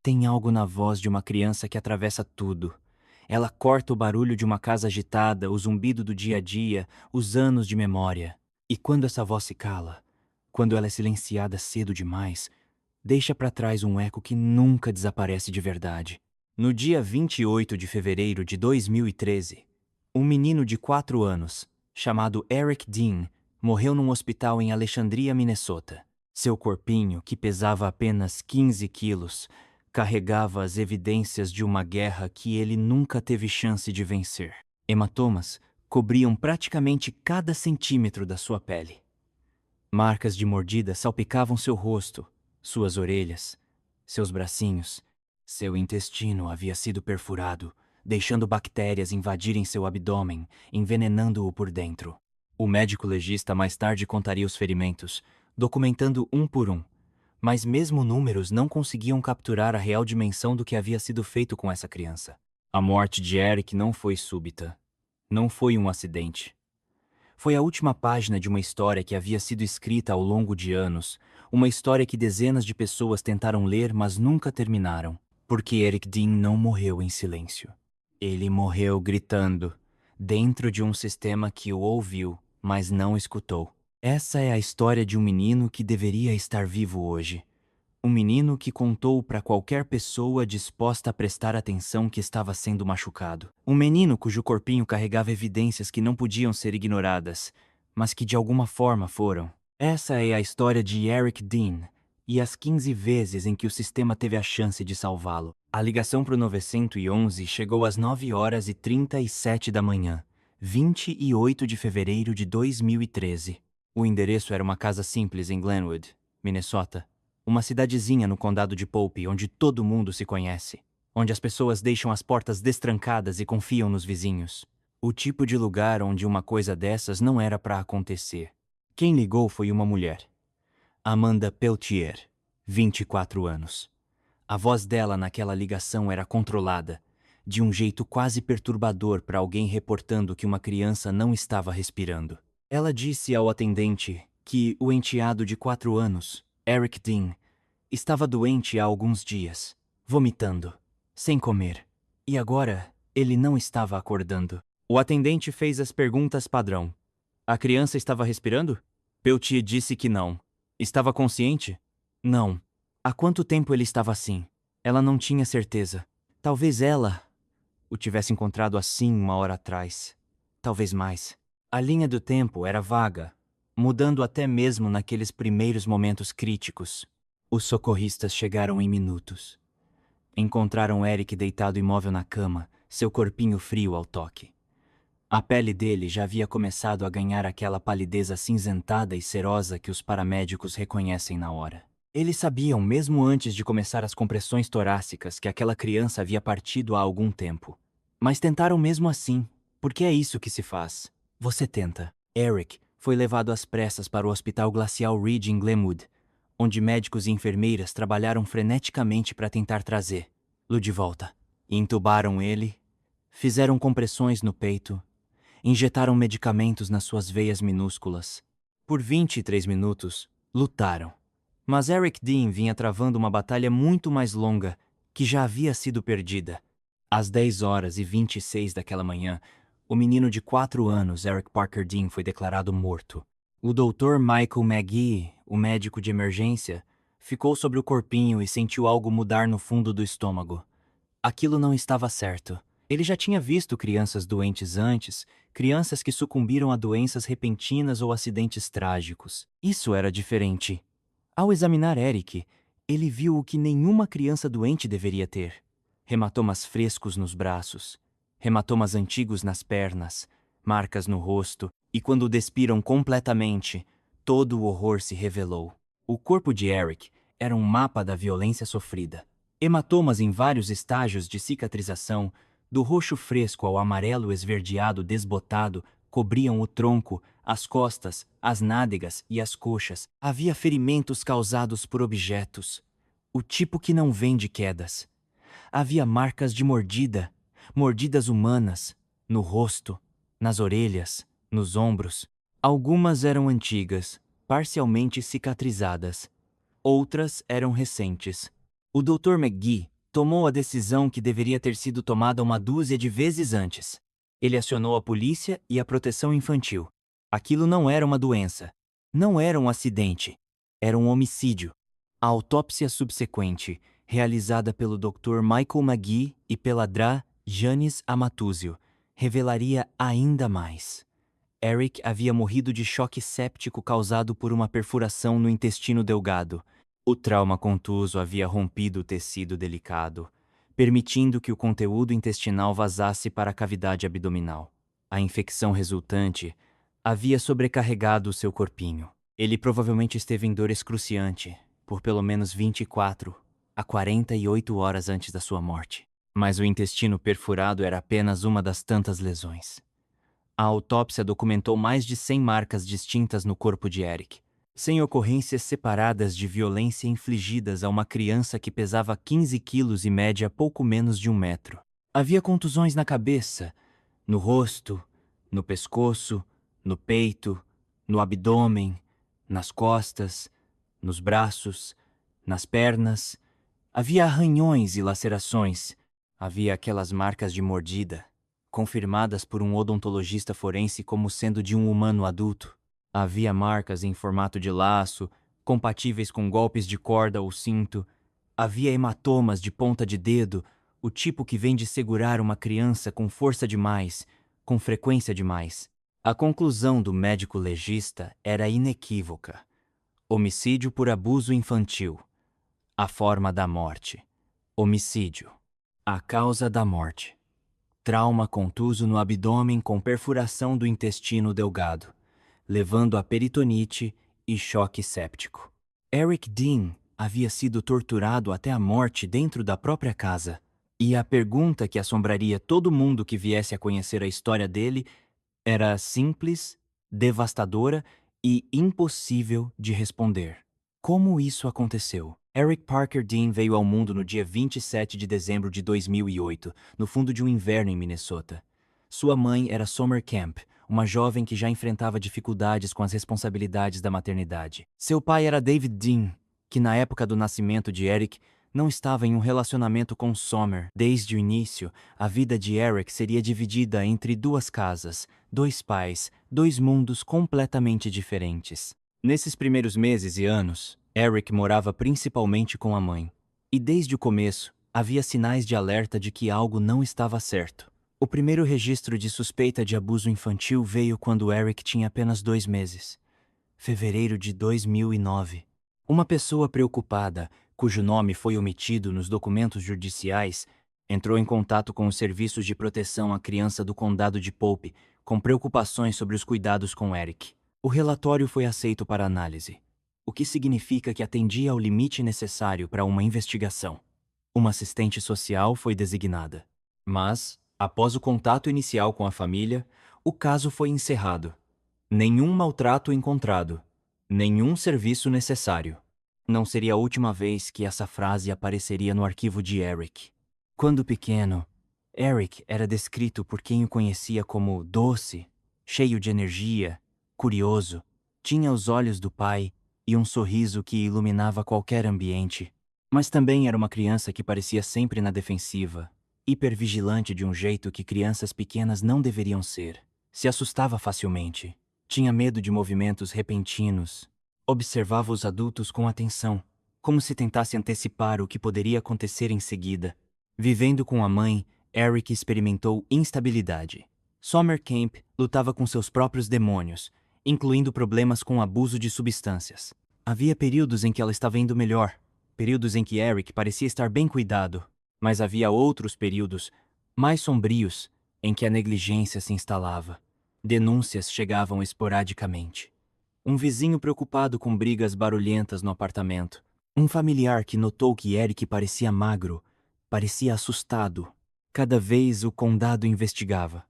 Tem algo na voz de uma criança que atravessa tudo. Ela corta o barulho de uma casa agitada, o zumbido do dia a dia, os anos de memória. E quando essa voz se cala, quando ela é silenciada cedo demais, deixa para trás um eco que nunca desaparece de verdade. No dia 28 de fevereiro de 2013, um menino de 4 anos, chamado Eric Dean, morreu num hospital em Alexandria, Minnesota. Seu corpinho, que pesava apenas 15 quilos, carregava as evidências de uma guerra que ele nunca teve chance de vencer. Hematomas cobriam praticamente cada centímetro da sua pele. Marcas de mordida salpicavam seu rosto, suas orelhas, seus bracinhos. Seu intestino havia sido perfurado, deixando bactérias invadirem seu abdômen, envenenando-o por dentro. O médico legista mais tarde contaria os ferimentos, documentando um por um. Mas mesmo números não conseguiam capturar a real dimensão do que havia sido feito com essa criança. A morte de Eric não foi súbita. Não foi um acidente. Foi a última página de uma história que havia sido escrita ao longo de anos, uma história que dezenas de pessoas tentaram ler, mas nunca terminaram. Porque Eric Dean não morreu em silêncio. Ele morreu gritando, dentro de um sistema que o ouviu, mas não escutou. Essa é a história de um menino que deveria estar vivo hoje. Um menino que contou para qualquer pessoa disposta a prestar atenção que estava sendo machucado. Um menino cujo corpinho carregava evidências que não podiam ser ignoradas, mas que de alguma forma foram. Essa é a história de Eric Dean e as 15 vezes em que o sistema teve a chance de salvá-lo. A ligação para o 911 chegou às 9h37 da manhã, 28 de fevereiro de 2013. O endereço era uma casa simples em Glenwood, Minnesota. Uma cidadezinha no condado de Pope, onde todo mundo se conhece. Onde as pessoas deixam as portas destrancadas e confiam nos vizinhos. O tipo de lugar onde uma coisa dessas não era para acontecer. Quem ligou foi uma mulher. Amanda Peltier, 24 anos. A voz dela naquela ligação era controlada, de um jeito quase perturbador para alguém reportando que uma criança não estava respirando. Ela disse ao atendente que o enteado de 4 anos, Eric Dean, estava doente há alguns dias, vomitando, sem comer. E agora, ele não estava acordando. O atendente fez as perguntas padrão. A criança estava respirando? Peltier disse que não. Estava consciente? Não. Há quanto tempo ele estava assim? Ela não tinha certeza. Talvez ela o tivesse encontrado assim 1 hora atrás. Talvez mais. A linha do tempo era vaga, mudando até mesmo naqueles primeiros momentos críticos. Os socorristas chegaram em minutos. Encontraram Eric deitado imóvel na cama, seu corpinho frio ao toque. A pele dele já havia começado a ganhar aquela palidez acinzentada e cerosa que os paramédicos reconhecem na hora. Eles sabiam, mesmo antes de começar as compressões torácicas, que aquela criança havia partido há algum tempo. Mas tentaram mesmo assim, porque é isso que se faz. Você tenta. Eric foi levado às pressas para o Hospital Glacial Ridge em Glenwood, onde médicos e enfermeiras trabalharam freneticamente para tentar trazê-lo de volta. Entubaram ele, fizeram compressões no peito, injetaram medicamentos nas suas veias minúsculas. Por 23 minutos, lutaram. Mas Eric Dean vinha travando uma batalha muito mais longa, que já havia sido perdida. Às 10h26 daquela manhã, o menino de 4 anos, Eric Parker Dean, foi declarado morto. O Dr. Michael McGee, o médico de emergência, ficou sobre o corpinho e sentiu algo mudar no fundo do estômago. Aquilo não estava certo. Ele já tinha visto crianças doentes antes, crianças que sucumbiram a doenças repentinas ou acidentes trágicos. Isso era diferente. Ao examinar Eric, ele viu o que nenhuma criança doente deveria ter. Hematomas frescos nos braços, hematomas antigos nas pernas, marcas no rosto, e quando o despiram completamente, todo o horror se revelou. O corpo de Eric era um mapa da violência sofrida. Hematomas em vários estágios de cicatrização, do roxo fresco ao amarelo esverdeado desbotado, cobriam o tronco, as costas, as nádegas e as coxas. Havia ferimentos causados por objetos, o tipo que não vem de quedas. Havia marcas de mordida, mordidas humanas, no rosto, nas orelhas, nos ombros. Algumas eram antigas, parcialmente cicatrizadas. Outras eram recentes. O Dr. McGee tomou a decisão que deveria ter sido tomada uma dúzia de vezes antes. Ele acionou a polícia e a proteção infantil. Aquilo não era uma doença. Não era um acidente. Era um homicídio. A autópsia subsequente, realizada pelo Dr. Michael McGee e pela Dra. Janice Amatuzio, revelaria ainda mais. Eric havia morrido de choque séptico causado por uma perfuração no intestino delgado. O trauma contuso havia rompido o tecido delicado, permitindo que o conteúdo intestinal vazasse para a cavidade abdominal. A infecção resultante havia sobrecarregado o seu corpinho. Ele provavelmente esteve em dor excruciante por pelo menos 24 a 48 horas antes da sua morte. Mas o intestino perfurado era apenas uma das tantas lesões. A autópsia documentou mais de 100 marcas distintas no corpo de Eric, sem ocorrências separadas de violência infligidas a uma criança que pesava 15 quilos e média pouco menos de 1 metro. Havia contusões na cabeça, no rosto, no pescoço, no peito, no abdômen, nas costas, nos braços, nas pernas. Havia arranhões e lacerações. Havia aquelas marcas de mordida, confirmadas por um odontologista forense como sendo de um humano adulto. Havia marcas em formato de laço, compatíveis com golpes de corda ou cinto. Havia hematomas de ponta de dedo, o tipo que vem de segurar uma criança com força demais, com frequência demais. A conclusão do médico legista era inequívoca. Homicídio por abuso infantil. A forma da morte. Homicídio. A causa da morte. Trauma contuso no abdômen com perfuração do intestino delgado, levando a peritonite e choque séptico. Eric Dean havia sido torturado até a morte dentro da própria casa. E a pergunta que assombraria todo mundo que viesse a conhecer a história dele era simples, devastadora e impossível de responder. Como isso aconteceu? Eric Parker Dean veio ao mundo no dia 27 de dezembro de 2008, no fundo de um inverno em Minnesota. Sua mãe era Summer Camp, uma jovem que já enfrentava dificuldades com as responsabilidades da maternidade. Seu pai era David Dean, que na época do nascimento de Eric, não estava em um relacionamento com Summer. Desde o início, a vida de Eric seria dividida entre duas casas, dois pais, dois mundos completamente diferentes. Nesses primeiros meses e anos, Eric morava principalmente com a mãe. E desde o começo, havia sinais de alerta de que algo não estava certo. O primeiro registro de suspeita de abuso infantil veio quando Eric tinha apenas 2 meses. Fevereiro de 2009. Uma pessoa preocupada, cujo nome foi omitido nos documentos judiciais, entrou em contato com os serviços de proteção à criança do condado de Pope, com preocupações sobre os cuidados com Eric. O relatório foi aceito para análise, o que significa que atendia ao limite necessário para uma investigação. Uma assistente social foi designada. Mas, após o contato inicial com a família, o caso foi encerrado. Nenhum maltrato encontrado. Nenhum serviço necessário. Não seria a última vez que essa frase apareceria no arquivo de Eric. Quando pequeno, Eric era descrito por quem o conhecia como doce, cheio de energia, curioso, tinha os olhos do pai e um sorriso que iluminava qualquer ambiente. Mas também era uma criança que parecia sempre na defensiva, hipervigilante de um jeito que crianças pequenas não deveriam ser. Se assustava facilmente, tinha medo de movimentos repentinos, observava os adultos com atenção, como se tentasse antecipar o que poderia acontecer em seguida. Vivendo com a mãe, Eric experimentou instabilidade. Summer Camp lutava com seus próprios demônios, incluindo problemas com abuso de substâncias. Havia períodos em que ela estava indo melhor, períodos em que Eric parecia estar bem cuidado, mas havia outros períodos, mais sombrios, em que a negligência se instalava. Denúncias chegavam esporadicamente. Um vizinho preocupado com brigas barulhentas no apartamento. Um familiar que notou que Eric parecia magro, parecia assustado. Cada vez o condado investigava.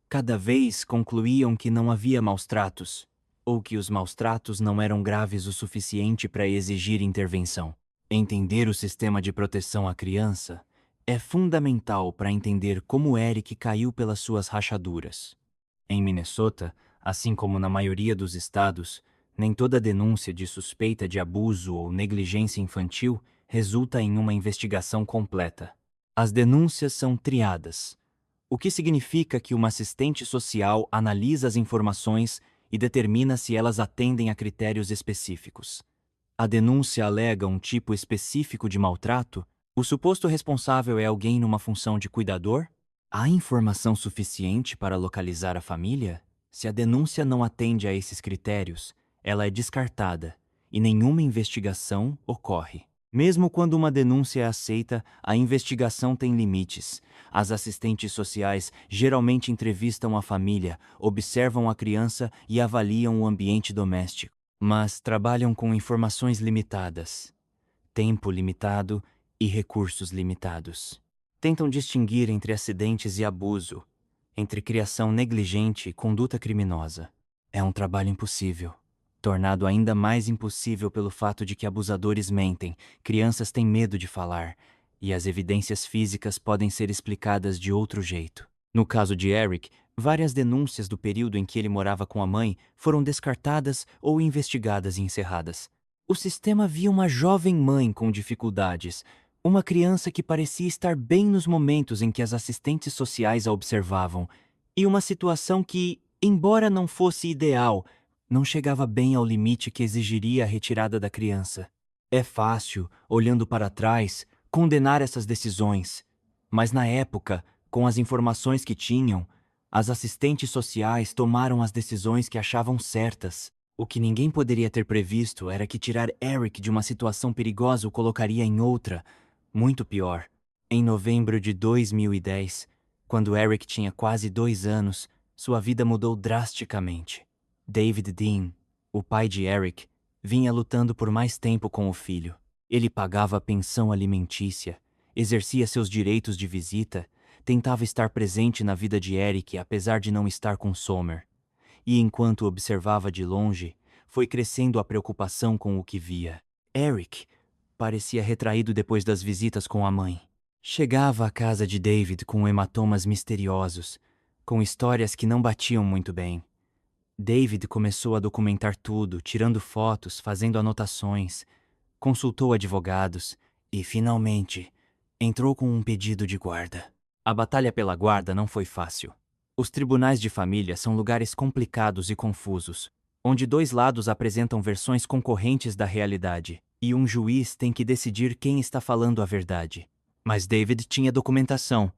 Cada vez concluíam que não havia maus-tratos, ou que os maus-tratos não eram graves o suficiente para exigir intervenção. Entender o sistema de proteção à criança é fundamental para entender como Eric caiu pelas suas rachaduras. Em Minnesota, assim como na maioria dos estados, nem toda denúncia de suspeita de abuso ou negligência infantil resulta em uma investigação completa. As denúncias são triadas, o que significa que uma assistente social analisa as informações e determina se elas atendem a critérios específicos. A denúncia alega um tipo específico de maltrato? O suposto responsável é alguém numa função de cuidador? Há informação suficiente para localizar a família? Se a denúncia não atende a esses critérios, ela é descartada e nenhuma investigação ocorre. Mesmo quando uma denúncia é aceita, a investigação tem limites. As assistentes sociais geralmente entrevistam a família, observam a criança e avaliam o ambiente doméstico, mas trabalham com informações limitadas, tempo limitado e recursos limitados. Tentam distinguir entre acidentes e abuso, entre criação negligente e conduta criminosa. É um trabalho impossível, tornado ainda mais impossível pelo fato de que abusadores mentem, crianças têm medo de falar, e as evidências físicas podem ser explicadas de outro jeito. No caso de Eric, várias denúncias do período em que ele morava com a mãe foram descartadas ou investigadas e encerradas. O sistema via uma jovem mãe com dificuldades, uma criança que parecia estar bem nos momentos em que as assistentes sociais a observavam, e uma situação que, embora não fosse ideal, não chegava bem ao limite que exigiria a retirada da criança. É fácil, olhando para trás, condenar essas decisões, mas na época, com as informações que tinham, as assistentes sociais tomaram as decisões que achavam certas. O que ninguém poderia ter previsto era que tirar Eric de uma situação perigosa o colocaria em outra, muito pior. Em novembro de 2010, quando Eric tinha quase 2 anos, sua vida mudou drasticamente. David Dean, o pai de Eric, vinha lutando por mais tempo com o filho. Ele pagava a pensão alimentícia, exercia seus direitos de visita, tentava estar presente na vida de Eric apesar de não estar com Sommer. E enquanto observava de longe, foi crescendo a preocupação com o que via. Eric parecia retraído depois das visitas com a mãe. Chegava à casa de David com hematomas misteriosos, com histórias que não batiam muito bem. David começou a documentar tudo, tirando fotos, fazendo anotações, consultou advogados e, finalmente, entrou com um pedido de guarda. A batalha pela guarda não foi fácil. Os tribunais de família são lugares complicados e confusos, onde dois lados apresentam versões concorrentes da realidade, e um juiz tem que decidir quem está falando a verdade. Mas David tinha documentação,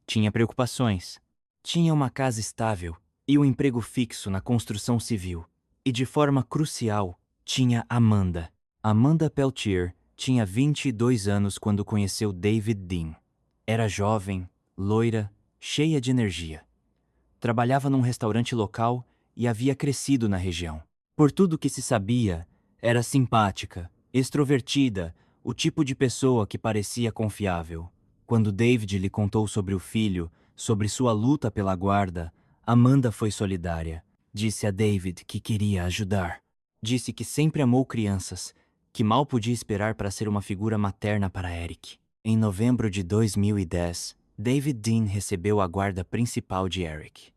tinha preocupações, tinha uma casa estável e um emprego fixo na construção civil, e de forma crucial, tinha Amanda. Amanda Peltier tinha 22 anos quando conheceu David Dean. Era jovem, loira, cheia de energia. Trabalhava num restaurante local e havia crescido na região. Por tudo que se sabia, era simpática, extrovertida, o tipo de pessoa que parecia confiável. Quando David lhe contou sobre o filho, sobre sua luta pela guarda, Amanda foi solidária. Disse a David que queria ajudar. Disse que sempre amou crianças, que mal podia esperar para ser uma figura materna para Eric. Em novembro de 2010, David Dean recebeu a guarda principal de Eric.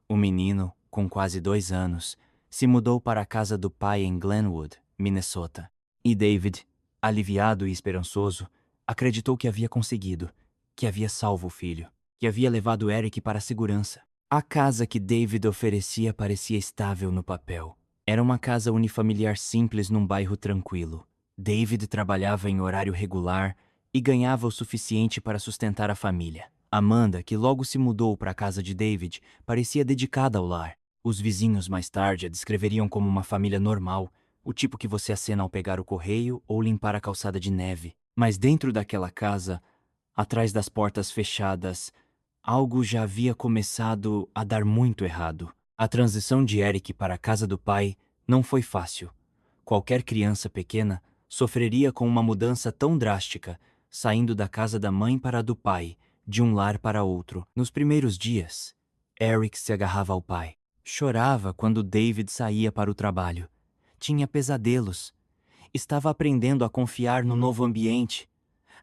O menino, com quase 2 anos, se mudou para a casa do pai em Glenwood, Minnesota. E David, aliviado e esperançoso, acreditou que havia conseguido, que havia salvo o filho, que havia levado Eric para a segurança. A casa que David oferecia parecia estável no papel. Era uma casa unifamiliar simples num bairro tranquilo. David trabalhava em horário regular e ganhava o suficiente para sustentar a família. Amanda, que logo se mudou para a casa de David, parecia dedicada ao lar. Os vizinhos mais tarde a descreveriam como uma família normal, o tipo que você acena ao pegar o correio ou limpar a calçada de neve. Mas dentro daquela casa, atrás das portas fechadas, algo já havia começado a dar muito errado. A transição de Eric para a casa do pai não foi fácil. Qualquer criança pequena sofreria com uma mudança tão drástica, saindo da casa da mãe para a do pai, de um lar para outro. Nos primeiros dias, Eric se agarrava ao pai. Chorava quando David saía para o trabalho. Tinha pesadelos. Estava aprendendo a confiar no novo ambiente,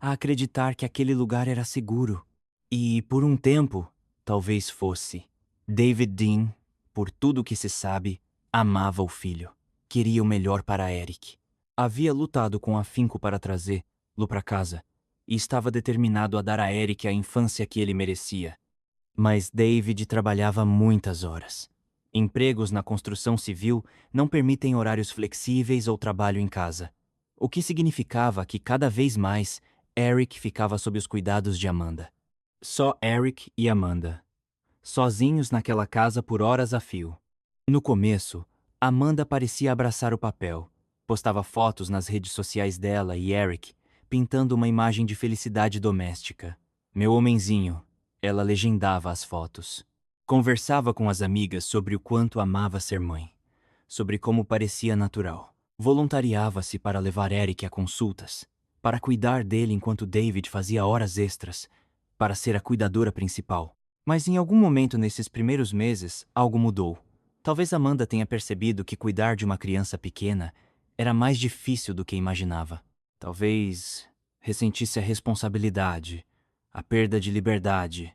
a acreditar que aquele lugar era seguro. E, por um tempo, talvez fosse. David Dean, por tudo que se sabe, amava o filho. Queria o melhor para Eric. Havia lutado com afinco para trazê-lo para casa, e estava determinado a dar a Eric a infância que ele merecia. Mas David trabalhava muitas horas. Empregos na construção civil não permitem horários flexíveis ou trabalho em casa, o que significava que cada vez mais Eric ficava sob os cuidados de Amanda. Só Eric e Amanda, sozinhos naquela casa por horas a fio. No começo, Amanda parecia abraçar o papel. Postava fotos nas redes sociais dela e Eric, pintando uma imagem de felicidade doméstica. Meu homenzinho, ela legendava as fotos. Conversava com as amigas sobre o quanto amava ser mãe, sobre como parecia natural. Voluntariava-se para levar Eric a consultas, para cuidar dele enquanto David fazia horas extras, para ser a cuidadora principal. Mas em algum momento nesses primeiros meses, algo mudou. Talvez Amanda tenha percebido que cuidar de uma criança pequena era mais difícil do que imaginava. Talvez ressentisse a responsabilidade, a perda de liberdade,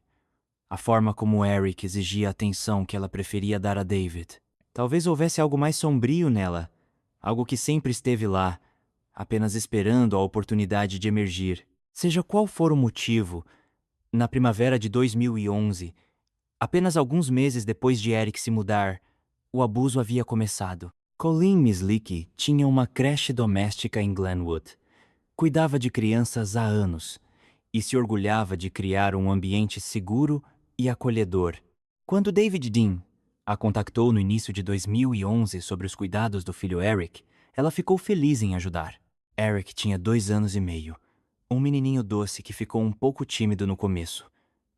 a forma como Eric exigia a atenção que ela preferia dar a David. Talvez houvesse algo mais sombrio nela, algo que sempre esteve lá, apenas esperando a oportunidade de emergir. Seja qual for o motivo, na primavera de 2011, apenas alguns meses depois de Eric se mudar, o abuso havia começado. Colleen Mislick tinha uma creche doméstica em Glenwood. Cuidava de crianças há anos e se orgulhava de criar um ambiente seguro e acolhedor. Quando David Dean a contactou no início de 2011 sobre os cuidados do filho Eric, ela ficou feliz em ajudar. Eric tinha 2 anos e meio, um menininho doce que ficou um pouco tímido no começo,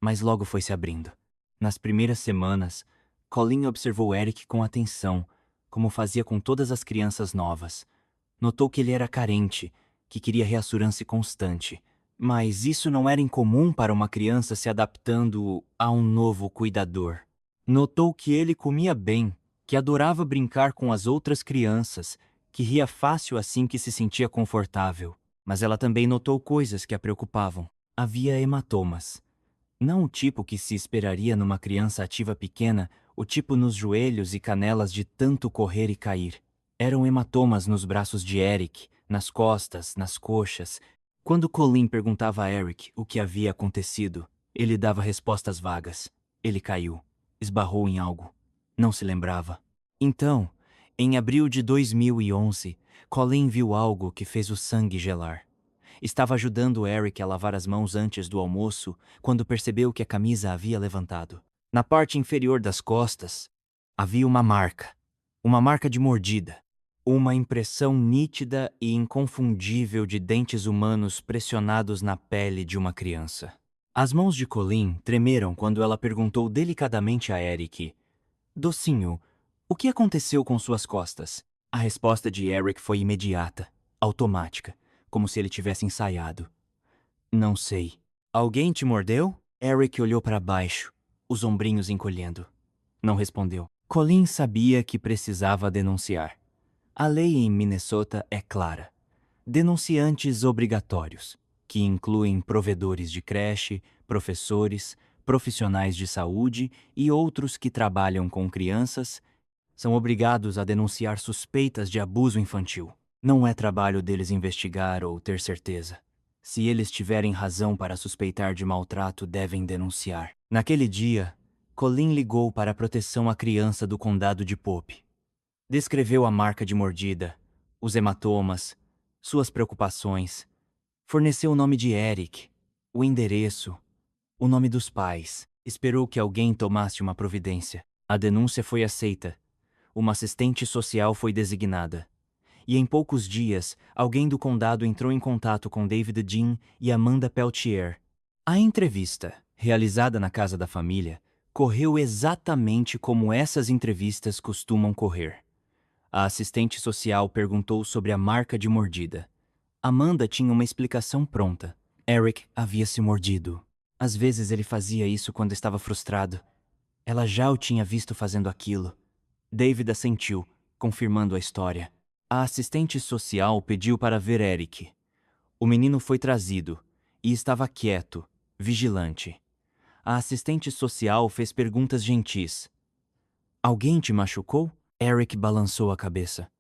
mas logo foi se abrindo. Nas primeiras semanas, Colleen observou Eric com atenção, como fazia com todas as crianças novas. Notou que ele era carente, que queria reassurância constante. Mas isso não era incomum para uma criança se adaptando a um novo cuidador. Notou que ele comia bem, que adorava brincar com as outras crianças, que ria fácil assim que se sentia confortável. Mas ela também notou coisas que a preocupavam. Havia hematomas. Não o tipo que se esperaria numa criança ativa pequena, o tipo nos joelhos e canelas de tanto correr e cair. Eram hematomas nos braços de Eric, nas costas, nas coxas. Quando Colleen perguntava a Eric o que havia acontecido, ele dava respostas vagas. Ele caiu. Esbarrou em algo. Não se lembrava. Então, em abril de 2011, Colleen viu algo que fez o sangue gelar. Estava ajudando Eric a lavar as mãos antes do almoço quando percebeu que a camisa havia levantado. Na parte inferior das costas, havia uma marca de mordida. Uma impressão nítida e inconfundível de dentes humanos pressionados na pele de uma criança. As mãos de Colleen tremeram quando ela perguntou delicadamente a Eric: "Docinho, o que aconteceu com suas costas?" A resposta de Eric foi imediata, automática, como se ele tivesse ensaiado. "Não sei." "Alguém te mordeu?" Eric olhou para baixo, os ombrinhos encolhendo. Não respondeu. Colleen sabia que precisava denunciar. A lei em Minnesota é clara. Denunciantes obrigatórios, que incluem provedores de creche, professores, profissionais de saúde e outros que trabalham com crianças, são obrigados a denunciar suspeitas de abuso infantil. Não é trabalho deles investigar ou ter certeza. Se eles tiverem razão para suspeitar de maltrato, devem denunciar. Naquele dia, Colleen ligou para a proteção à criança do condado de Pope. Descreveu a marca de mordida, os hematomas, suas preocupações. Forneceu o nome de Eric, o endereço, o nome dos pais. Esperou que alguém tomasse uma providência. A denúncia foi aceita. Uma assistente social foi designada. E em poucos dias, alguém do condado entrou em contato com David Dean e Amanda Peltier. A entrevista, realizada na casa da família, correu exatamente como essas entrevistas costumam correr. A assistente social perguntou sobre a marca de mordida. Amanda tinha uma explicação pronta. Eric havia se mordido. Às vezes ele fazia isso quando estava frustrado. Ela já o tinha visto fazendo aquilo. David assentiu, confirmando a história. A assistente social pediu para ver Eric. O menino foi trazido e estava quieto, vigilante. A assistente social fez perguntas gentis. "Alguém te machucou?" Eric balançou a cabeça.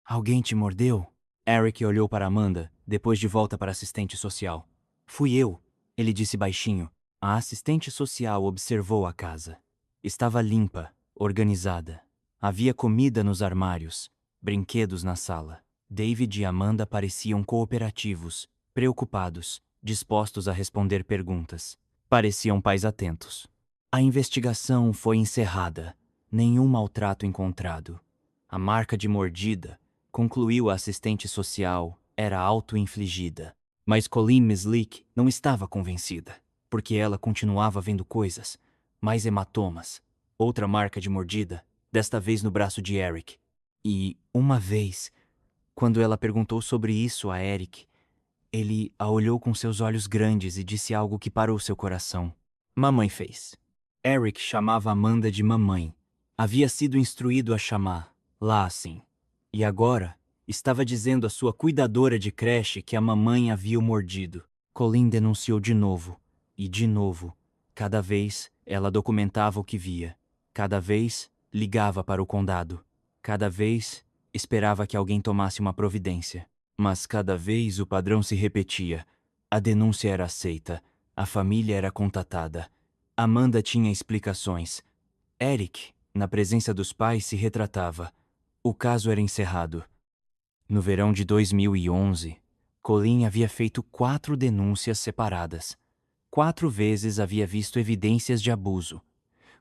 "Alguém te mordeu?" Eric olhou para Amanda, depois de volta para a assistente social. Fui eu, ele disse baixinho. A assistente social observou a casa. Estava limpa, organizada. Havia comida nos armários, brinquedos na sala. David e Amanda pareciam cooperativos, preocupados, dispostos a responder perguntas. Pareciam pais atentos. A investigação foi encerrada. Nenhum maltrato encontrado. A marca de mordida, concluiu a assistente social, era auto-infligida. Mas Colleen Mislick não estava convencida, porque ela continuava vendo coisas, mais hematomas, outra marca de mordida, desta vez no braço de Eric. E, uma vez, quando ela perguntou sobre isso a Eric, ele a olhou com seus olhos grandes e disse algo que parou seu coração. Mamãe fez. Eric chamava Amanda de mamãe. Havia sido instruído a chamar, lá assim. E agora, estava dizendo à sua cuidadora de creche que a mamãe havia o mordido. Colleen denunciou de novo, e de novo. Cada vez, ela documentava o que via. Cada vez, ligava para o condado. Cada vez, esperava que alguém tomasse uma providência. Mas cada vez o padrão se repetia. A denúncia era aceita. A família era contatada. Amanda tinha explicações. Eric, na presença dos pais, se retratava. O caso era encerrado. No verão de 2011, Colleen havia feito 4 denúncias separadas. 4 vezes havia visto evidências de abuso.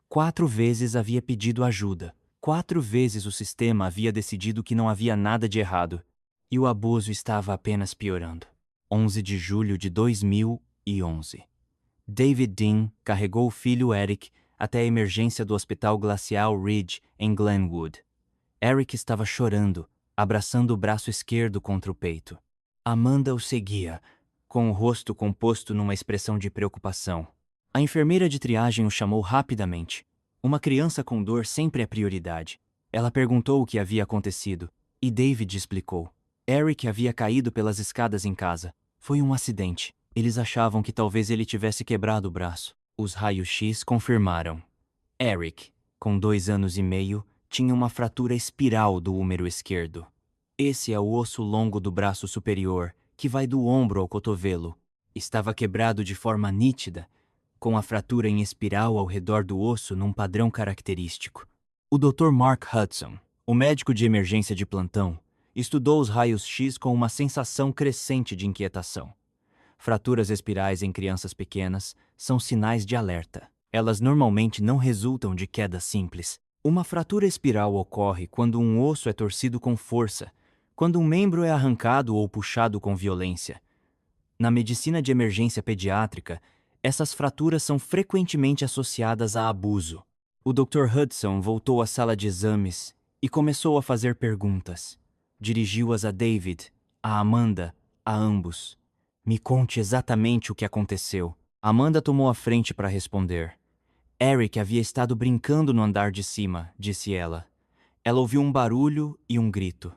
4 vezes havia pedido ajuda. 4 vezes o sistema havia decidido que não havia nada de errado. E o abuso estava apenas piorando. 11 de julho de 2011. David Dean carregou o filho Eric até a emergência do Hospital Glacial Ridge, em Glenwood. Eric estava chorando, abraçando o braço esquerdo contra o peito. Amanda o seguia, com o rosto composto numa expressão de preocupação. A enfermeira de triagem o chamou rapidamente. Uma criança com dor sempre é prioridade. Ela perguntou o que havia acontecido, e David explicou. Eric havia caído pelas escadas em casa. Foi um acidente. Eles achavam que talvez ele tivesse quebrado o braço. Os raios-x confirmaram. Eric, com 2 anos e meio, tinha uma fratura espiral do húmero esquerdo. Esse é o osso longo do braço superior, que vai do ombro ao cotovelo. Estava quebrado de forma nítida, com a fratura em espiral ao redor do osso num padrão característico. O Dr. Mark Hudson, o médico de emergência de plantão, estudou os raios-x com uma sensação crescente de inquietação. Fraturas espirais em crianças pequenas são sinais de alerta. Elas normalmente não resultam de queda simples. Uma fratura espiral ocorre quando um osso é torcido com força, quando um membro é arrancado ou puxado com violência. Na medicina de emergência pediátrica, essas fraturas são frequentemente associadas a abuso. O Dr. Hudson voltou à sala de exames e começou a fazer perguntas. Dirigiu-as a David, a Amanda, a ambos. Me conte exatamente o que aconteceu. Amanda tomou a frente para responder. Eric havia estado brincando no andar de cima, disse ela. Ela ouviu um barulho e um grito.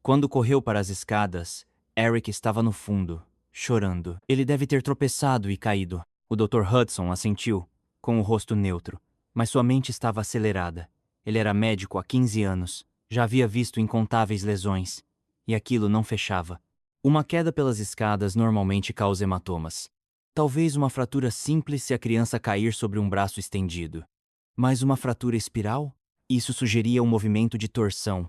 Quando correu para as escadas, Eric estava no fundo, chorando. Ele deve ter tropeçado e caído. O Dr. Hudson assentiu, com o rosto neutro, mas sua mente estava acelerada. Ele era médico há 15 anos, já havia visto incontáveis lesões, e aquilo não fechava. Uma queda pelas escadas normalmente causa hematomas. Talvez uma fratura simples se a criança cair sobre um braço estendido. Mas uma fratura espiral? Isso sugeria um movimento de torção,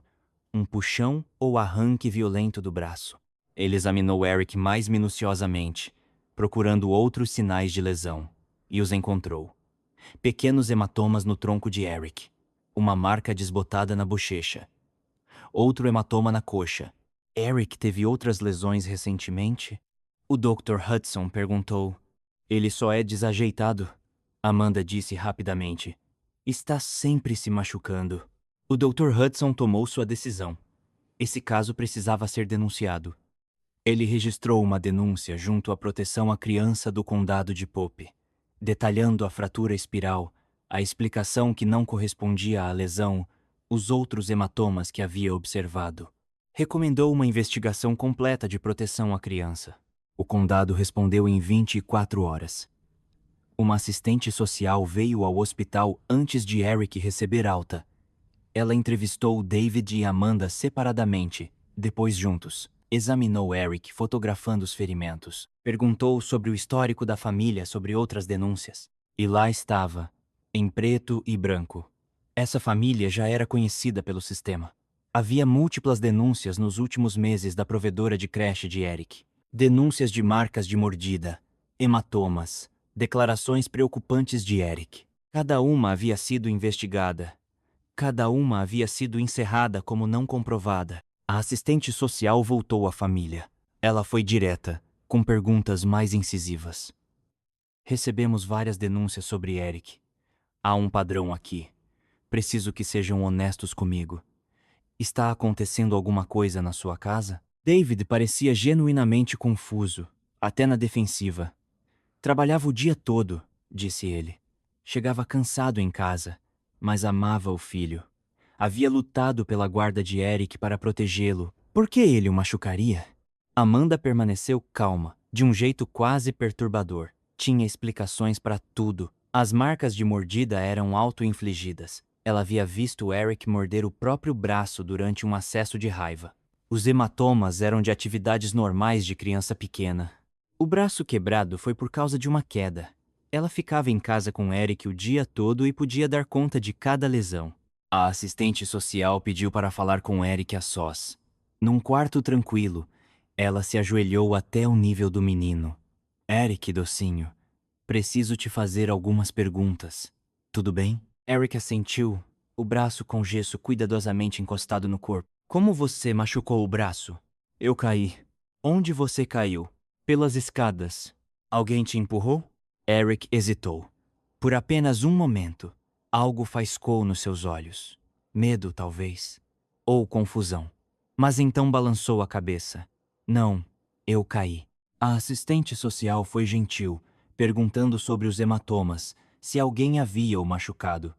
um puxão ou arranque violento do braço. Ele examinou Eric mais minuciosamente, procurando outros sinais de lesão, e os encontrou. Pequenos hematomas no tronco de Eric, uma marca desbotada na bochecha, outro hematoma na coxa. Eric teve outras lesões recentemente? O Dr. Hudson perguntou. Ele só é desajeitado, Amanda disse rapidamente. Está sempre se machucando. O Dr. Hudson tomou sua decisão. Esse caso precisava ser denunciado. Ele registrou uma denúncia junto à Proteção à Criança do Condado de Pope, detalhando a fratura espiral, a explicação que não correspondia à lesão, os outros hematomas que havia observado. Recomendou uma investigação completa de proteção à criança. O condado respondeu em 24 horas. Uma assistente social veio ao hospital antes de Eric receber alta. Ela entrevistou David e Amanda separadamente, depois juntos. Examinou Eric fotografando os ferimentos. Perguntou sobre o histórico da família sobre outras denúncias. E lá estava, em preto e branco. Essa família já era conhecida pelo sistema. Havia múltiplas denúncias nos últimos meses da provedora de creche de Eric. Denúncias de marcas de mordida, hematomas, declarações preocupantes de Eric. Cada uma havia sido investigada. Cada uma havia sido encerrada como não comprovada. A assistente social voltou à família. Ela foi direta, com perguntas mais incisivas. Recebemos várias denúncias sobre Eric. Há um padrão aqui. Preciso que sejam honestos comigo. Está acontecendo alguma coisa na sua casa? David parecia genuinamente confuso, até na defensiva. Trabalhava o dia todo, disse ele. Chegava cansado em casa, mas amava o filho. Havia lutado pela guarda de Eric para protegê-lo. Por que ele o machucaria? Amanda permaneceu calma, de um jeito quase perturbador. Tinha explicações para tudo. As marcas de mordida eram auto-infligidas. Ela havia visto Eric morder o próprio braço durante um acesso de raiva. Os hematomas eram de atividades normais de criança pequena. O braço quebrado foi por causa de uma queda. Ela ficava em casa com Eric o dia todo e podia dar conta de cada lesão. A assistente social pediu para falar com Eric a sós. Num quarto tranquilo, ela se ajoelhou até o nível do menino. Eric, docinho, preciso te fazer algumas perguntas. Tudo bem? Eric assentiu, o braço com gesso cuidadosamente encostado no corpo. Como você machucou o braço? Eu caí. Onde você caiu? Pelas escadas. Alguém te empurrou? Eric hesitou. Por apenas um momento, algo faiscou nos seus olhos. Medo, talvez. Ou confusão. Mas então balançou a cabeça. Não, eu caí. A assistente social foi gentil, perguntando sobre os hematomas, se alguém havia o machucado.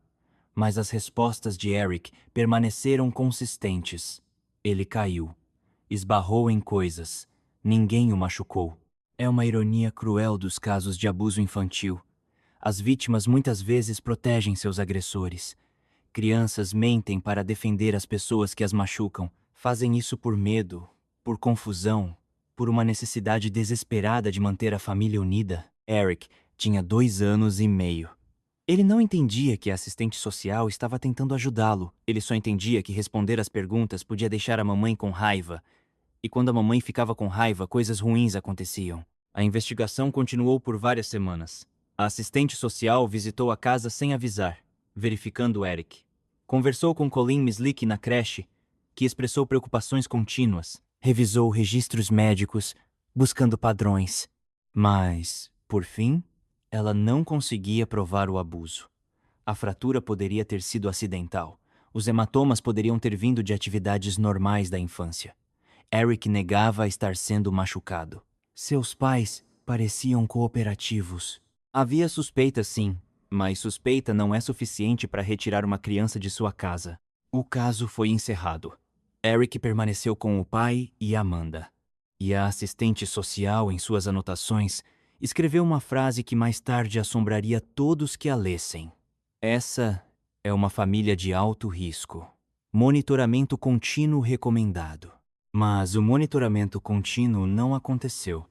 Mas as respostas de Eric permaneceram consistentes. Ele caiu. Esbarrou em coisas. Ninguém o machucou. É uma ironia cruel dos casos de abuso infantil. As vítimas muitas vezes protegem seus agressores. Crianças mentem para defender as pessoas que as machucam. Fazem isso por medo, por confusão, por uma necessidade desesperada de manter a família unida. Eric tinha 2 anos e meio. Ele não entendia que a assistente social estava tentando ajudá-lo. Ele só entendia que responder às perguntas podia deixar a mamãe com raiva. E quando a mamãe ficava com raiva, coisas ruins aconteciam. A investigação continuou por várias semanas. A assistente social visitou a casa sem avisar, verificando Eric. Conversou com Colin Mislick na creche, que expressou preocupações contínuas. Revisou registros médicos, buscando padrões. Mas, por fim, ela não conseguia provar o abuso. A fratura poderia ter sido acidental. Os hematomas poderiam ter vindo de atividades normais da infância. Eric negava estar sendo machucado. Seus pais pareciam cooperativos. Havia suspeita, sim, mas suspeita não é suficiente para retirar uma criança de sua casa. O caso foi encerrado. Eric permaneceu com o pai e Amanda. E a assistente social, em suas anotações, escreveu uma frase que mais tarde assombraria todos que a lessem. Essa é uma família de alto risco. Monitoramento contínuo recomendado. Mas o monitoramento contínuo não aconteceu.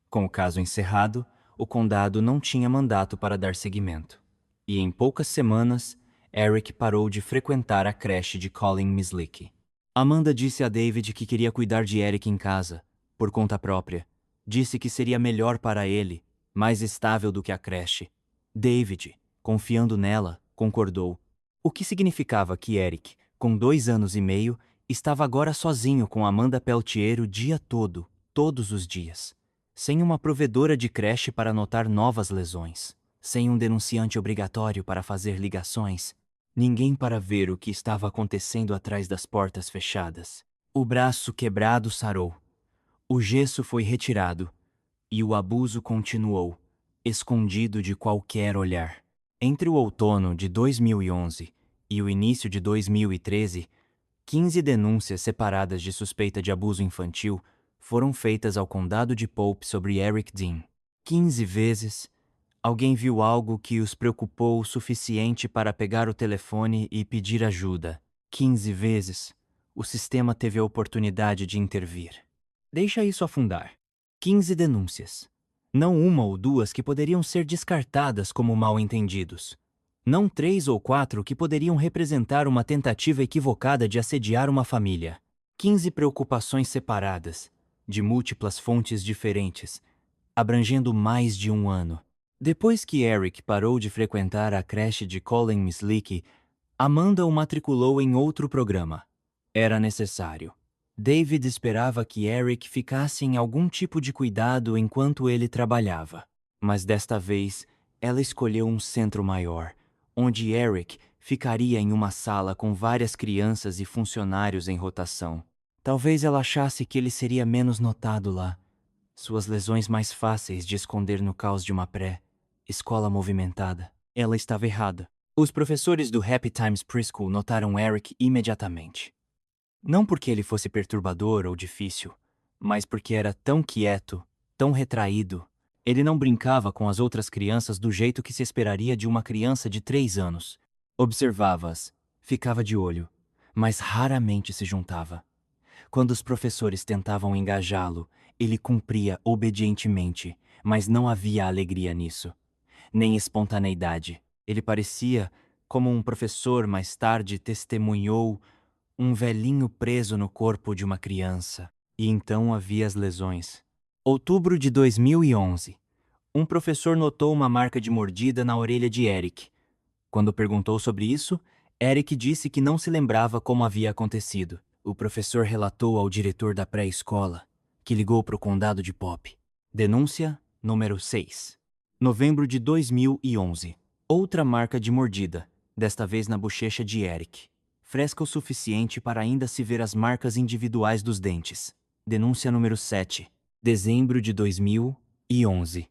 Com o caso encerrado, o condado não tinha mandato para dar seguimento. E em poucas semanas, Eric parou de frequentar a creche de Colin Mislick. Amanda disse a David que queria cuidar de Eric em casa, por conta própria. Disse que seria melhor para ele, mais estável do que a creche. David, confiando nela, concordou. O que significava que Eric, com 2 anos e meio, estava agora sozinho com Amanda Peltier o dia todo, todos os dias. Sem uma provedora de creche para notar novas lesões. Sem um denunciante obrigatório para fazer ligações. Ninguém para ver o que estava acontecendo atrás das portas fechadas. O braço quebrado sarou. O gesso foi retirado. E o abuso continuou, escondido de qualquer olhar. Entre o outono de 2011 e o início de 2013, 15 denúncias separadas de suspeita de abuso infantil foram feitas ao condado de Pope sobre Eric Dean. 15 vezes, alguém viu algo que os preocupou o suficiente para pegar o telefone e pedir ajuda. 15 vezes, o sistema teve a oportunidade de intervir. Deixa isso afundar. 15 denúncias. Não uma ou duas que poderiam ser descartadas como mal-entendidos. Não 3 ou 4 que poderiam representar uma tentativa equivocada de assediar uma família. 15 preocupações separadas, de múltiplas fontes diferentes, abrangendo mais de um ano. Depois que Eric parou de frequentar a creche de Colin Mislick, Amanda o matriculou em outro programa. Era necessário. David esperava que Eric ficasse em algum tipo de cuidado enquanto ele trabalhava. Mas desta vez, ela escolheu um centro maior, onde Eric ficaria em uma sala com várias crianças e funcionários em rotação. Talvez ela achasse que ele seria menos notado lá. Suas lesões mais fáceis de esconder no caos de uma pré-escola movimentada. Ela estava errada. Os professores do Happy Times Preschool notaram Eric imediatamente. Não porque ele fosse perturbador ou difícil, mas porque era tão quieto, tão retraído. Ele não brincava com as outras crianças do jeito que se esperaria de uma criança de 3 anos. Observava-as, ficava de olho, mas raramente se juntava. Quando os professores tentavam engajá-lo, ele cumpria obedientemente, mas não havia alegria nisso, nem espontaneidade. Ele parecia, como um professor mais tarde testemunhou, um velhinho preso no corpo de uma criança. E então havia as lesões. Outubro de 2011. Um professor notou uma marca de mordida na orelha de Eric. Quando perguntou sobre isso, Eric disse que não se lembrava como havia acontecido. O professor relatou ao diretor da pré-escola, que ligou para o condado de Pop. Denúncia número 6. Novembro de 2011. Outra marca de mordida, desta vez na bochecha de Eric. Fresca o suficiente para ainda se ver as marcas individuais dos dentes. Denúncia número 7. Dezembro de 2011.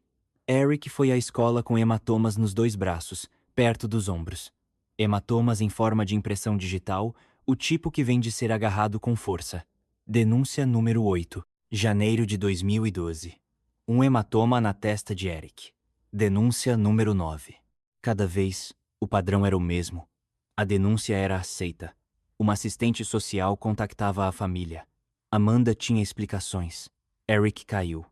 Eric foi à escola com hematomas nos 2 braços, perto dos ombros. Hematomas em forma de impressão digital, o tipo que vem de ser agarrado com força. Denúncia número 8. Janeiro de 2012. Um hematoma na testa de Eric. Denúncia número 9. Cada vez, o padrão era o mesmo. A denúncia era aceita. Uma assistente social contactava a família. Amanda tinha explicações. Eric caiu.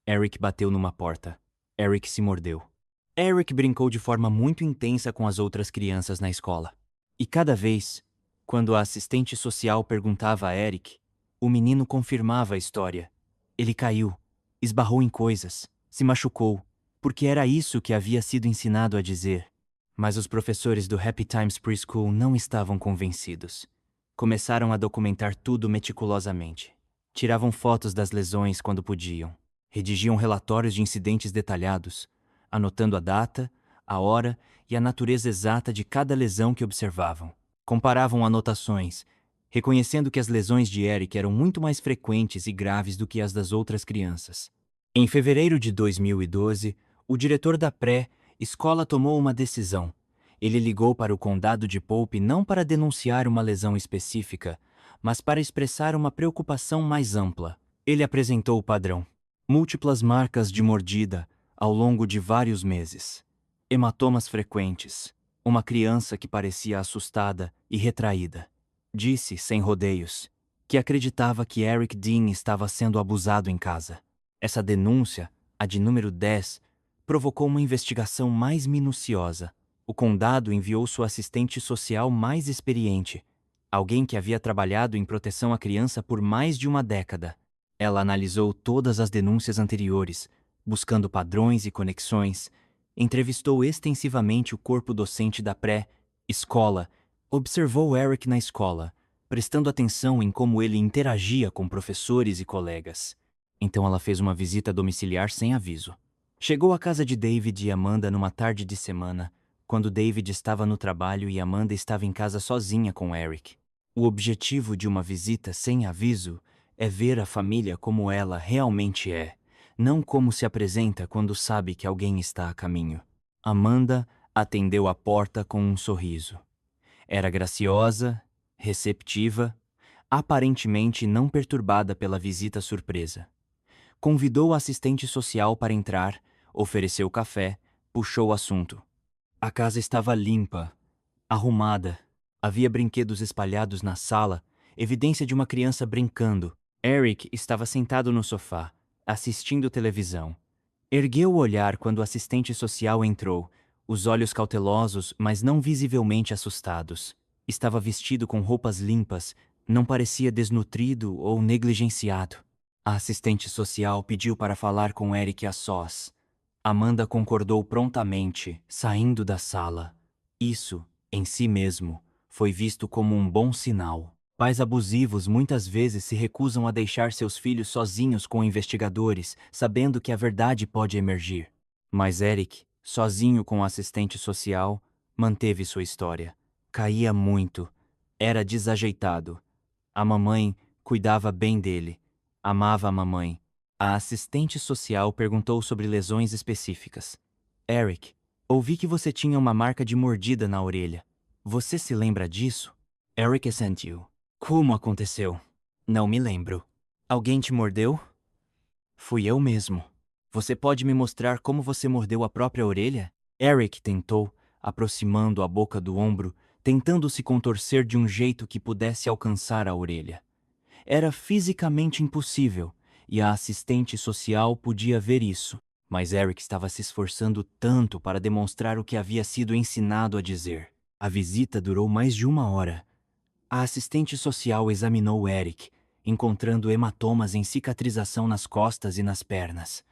Eric bateu numa porta. Eric se mordeu. Eric brincou de forma muito intensa com as outras crianças na escola. E cada vez, quando a assistente social perguntava a Eric, o menino confirmava a história. Ele caiu, esbarrou em coisas, se machucou, porque era isso que havia sido ensinado a dizer. Mas os professores do Happy Times Preschool não estavam convencidos. Começaram a documentar tudo meticulosamente. Tiravam fotos das lesões quando podiam. Redigiam relatórios de incidentes detalhados, anotando a data, a hora e a natureza exata de cada lesão que observavam. Comparavam anotações, reconhecendo que as lesões de Eric eram muito mais frequentes e graves do que as das outras crianças. Em fevereiro de 2012, o diretor da pré-escola tomou uma decisão. Ele ligou para o condado de Pope não para denunciar uma lesão específica, mas para expressar uma preocupação mais ampla. Ele apresentou o padrão. Múltiplas marcas de mordida ao longo de vários meses. Hematomas frequentes. Uma criança que parecia assustada e retraída. Disse, sem rodeios, que acreditava que Eric Dean estava sendo abusado em casa. Essa denúncia, a de número 10, provocou uma investigação mais minuciosa. O condado enviou sua assistente social mais experiente, alguém que havia trabalhado em proteção à criança por mais de uma década. Ela analisou todas as denúncias anteriores, buscando padrões e conexões, entrevistou extensivamente o corpo docente da pré-escola, observou Eric na escola, prestando atenção em como ele interagia com professores e colegas. Então ela fez uma visita domiciliar sem aviso. Chegou à casa de David e Amanda numa tarde de semana, quando David estava no trabalho e Amanda estava em casa sozinha com Eric. O objetivo de uma visita sem aviso é ver a família como ela realmente é, não como se apresenta quando sabe que alguém está a caminho. Amanda atendeu a porta com um sorriso. Era graciosa, receptiva, aparentemente não perturbada pela visita surpresa. Convidou o assistente social para entrar, ofereceu café, puxou o assunto. A casa estava limpa, arrumada. Havia brinquedos espalhados na sala, evidência de uma criança brincando. Eric estava sentado no sofá, assistindo televisão. Ergueu o olhar quando o assistente social entrou, os olhos cautelosos, mas não visivelmente assustados. Estava vestido com roupas limpas, não parecia desnutrido ou negligenciado. A assistente social pediu para falar com Eric a sós. Amanda concordou prontamente, saindo da sala. Isso, em si mesmo, foi visto como um bom sinal. Pais abusivos muitas vezes se recusam a deixar seus filhos sozinhos com investigadores, sabendo que a verdade pode emergir. Mas Eric, sozinho com o assistente social, manteve sua história. Caía muito. Era desajeitado. A mamãe cuidava bem dele. Amava a mamãe. A assistente social perguntou sobre lesões específicas. Eric, ouvi que você tinha uma marca de mordida na orelha. Você se lembra disso? Eric assentiu. Como aconteceu? Não me lembro. Alguém te mordeu? Fui eu mesmo. Você pode me mostrar como você mordeu a própria orelha? Eric tentou, aproximando a boca do ombro, tentando se contorcer de um jeito que pudesse alcançar a orelha. Era fisicamente impossível, e a assistente social podia ver isso. Mas Eric estava se esforçando tanto para demonstrar o que havia sido ensinado a dizer. A visita durou mais de 1 hora. A assistente social examinou Eric, encontrando hematomas em cicatrização nas costas e nas pernas.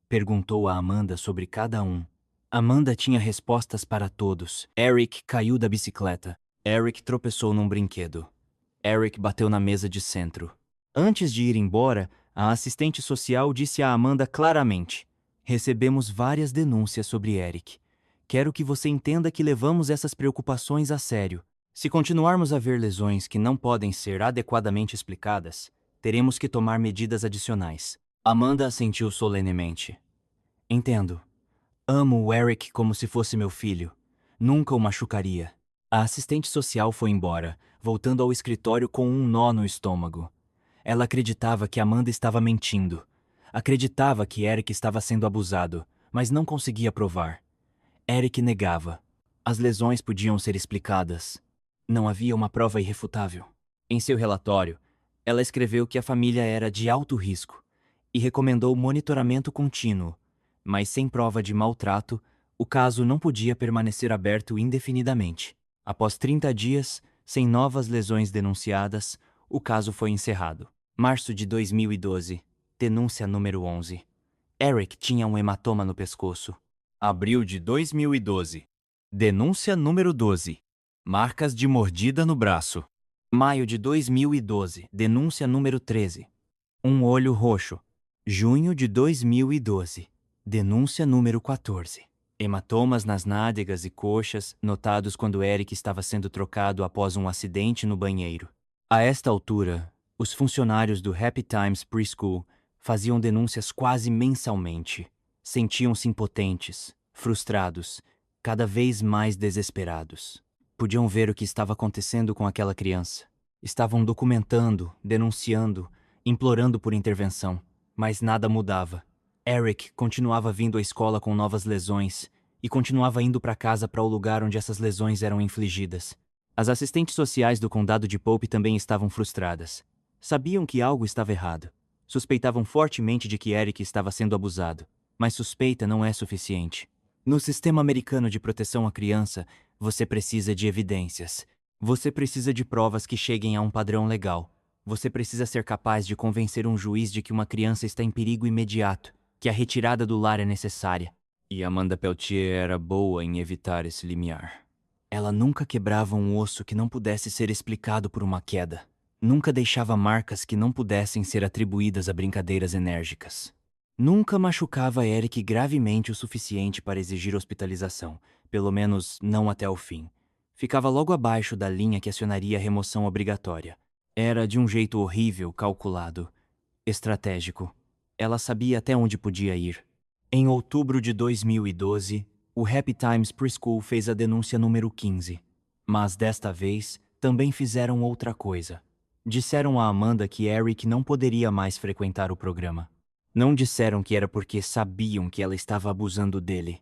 Perguntou a Amanda sobre cada um. Amanda tinha respostas para todos. Eric caiu da bicicleta. Eric tropeçou num brinquedo. Eric bateu na mesa de centro. Antes de ir embora, a assistente social disse a Amanda claramente: recebemos várias denúncias sobre Eric. Quero que você entenda que levamos essas preocupações a sério. Se continuarmos a ver lesões que não podem ser adequadamente explicadas, teremos que tomar medidas adicionais. Amanda assentiu solenemente. Entendo. Amo o Eric como se fosse meu filho. Nunca o machucaria. A assistente social foi embora, voltando ao escritório com um nó no estômago. Ela acreditava que Amanda estava mentindo. Acreditava que Eric estava sendo abusado, mas não conseguia provar. Eric negava. As lesões podiam ser explicadas. Não havia uma prova irrefutável. Em seu relatório, ela escreveu que a família era de alto risco e recomendou monitoramento contínuo, mas sem prova de maltrato, o caso não podia permanecer aberto indefinidamente. Após 30 dias, sem novas lesões denunciadas, o caso foi encerrado. Março de 2012. Denúncia número 11. Eric tinha um hematoma no pescoço. Abril de 2012. Denúncia número 12. Marcas de mordida no braço. Maio de 2012. Denúncia número 13. Um olho roxo. Junho de 2012. Denúncia número 14. Hematomas nas nádegas e coxas, notados quando Eric estava sendo trocado após um acidente no banheiro. A esta altura, os funcionários do Happy Times Preschool faziam denúncias quase mensalmente. Sentiam-se impotentes, frustrados, cada vez mais desesperados. Podiam ver o que estava acontecendo com aquela criança. Estavam documentando, denunciando, implorando por intervenção, mas nada mudava. Eric continuava vindo à escola com novas lesões e continuava indo para casa para o lugar onde essas lesões eram infligidas. As assistentes sociais do condado de Pope também estavam frustradas. Sabiam que algo estava errado. Suspeitavam fortemente de que Eric estava sendo abusado, mas suspeita não é suficiente. No sistema americano de proteção à criança, você precisa de evidências. Você precisa de provas que cheguem a um padrão legal. Você precisa ser capaz de convencer um juiz de que uma criança está em perigo imediato, que a retirada do lar é necessária. E Amanda Peltier era boa em evitar esse limiar. Ela nunca quebrava um osso que não pudesse ser explicado por uma queda. Nunca deixava marcas que não pudessem ser atribuídas a brincadeiras enérgicas. Nunca machucava Eric gravemente o suficiente para exigir hospitalização, pelo menos não até o fim. Ficava logo abaixo da linha que acionaria a remoção obrigatória. Era de um jeito horrível, calculado, estratégico. Ela sabia até onde podia ir. Em outubro de 2012, o Happy Times Preschool fez a denúncia número 15. Mas desta vez, também fizeram outra coisa. Disseram a Amanda que Eric não poderia mais frequentar o programa. Não disseram que era porque sabiam que ela estava abusando dele.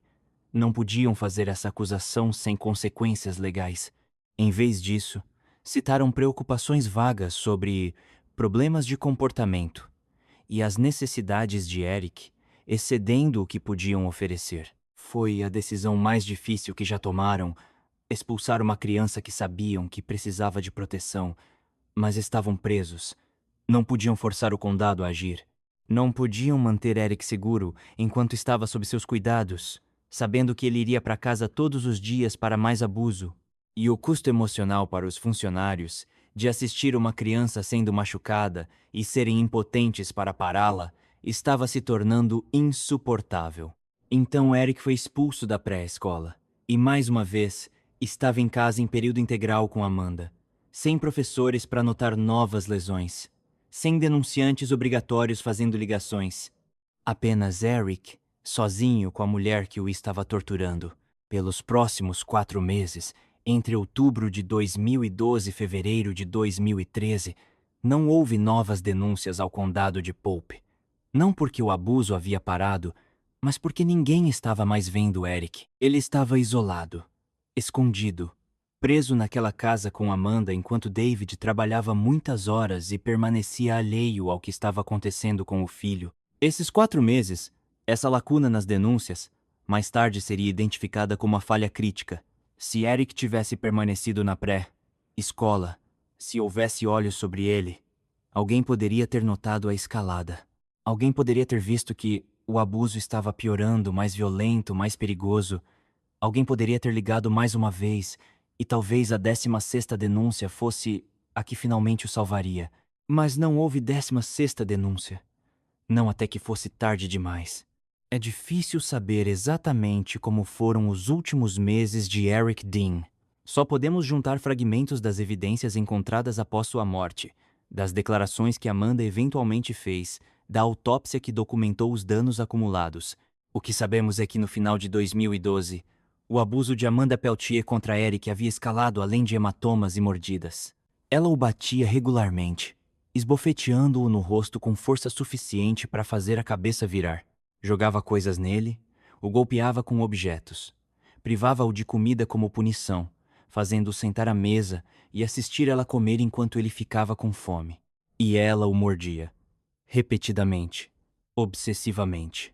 Não podiam fazer essa acusação sem consequências legais. Em vez disso, citaram preocupações vagas sobre problemas de comportamento e as necessidades de Eric excedendo o que podiam oferecer. Foi a decisão mais difícil que já tomaram, expulsar uma criança que sabiam que precisava de proteção, mas estavam presos. Não podiam forçar o condado a agir. Não podiam manter Eric seguro enquanto estava sob seus cuidados, sabendo que ele iria para casa todos os dias para mais abuso. E o custo emocional para os funcionários de assistir uma criança sendo machucada e serem impotentes para pará-la estava se tornando insuportável. Então Eric foi expulso da pré-escola e, mais uma vez, estava em casa em período integral com Amanda, sem professores para notar novas lesões, sem denunciantes obrigatórios fazendo ligações. Apenas Eric, sozinho com a mulher que o estava torturando. Pelos próximos 4 meses, entre outubro de 2012 e fevereiro de 2013, não houve novas denúncias ao condado de Pope. Não porque o abuso havia parado, mas porque ninguém estava mais vendo Eric. Ele estava isolado, escondido, preso naquela casa com Amanda enquanto David trabalhava muitas horas e permanecia alheio ao que estava acontecendo com o filho. Esses 4 meses, essa lacuna nas denúncias, mais tarde seria identificada como uma falha crítica. Se Eric tivesse permanecido na pré-escola, se houvesse olhos sobre ele, alguém poderia ter notado a escalada. Alguém poderia ter visto que o abuso estava piorando, mais violento, mais perigoso. Alguém poderia ter ligado mais uma vez, e talvez a 16ª denúncia fosse a que finalmente o salvaria. Mas não houve 16ª denúncia. Não até que fosse tarde demais. É difícil saber exatamente como foram os últimos meses de Eric Dean. Só podemos juntar fragmentos das evidências encontradas após sua morte, das declarações que Amanda eventualmente fez, da autópsia que documentou os danos acumulados. O que sabemos é que no final de 2012, o abuso de Amanda Peltier contra Eric havia escalado além de hematomas e mordidas. Ela o batia regularmente, esbofeteando-o no rosto com força suficiente para fazer a cabeça virar. Jogava coisas nele, o golpeava com objetos. Privava-o de comida como punição, fazendo-o sentar à mesa e assistir ela comer enquanto ele ficava com fome. E ela o mordia. Repetidamente. Obsessivamente.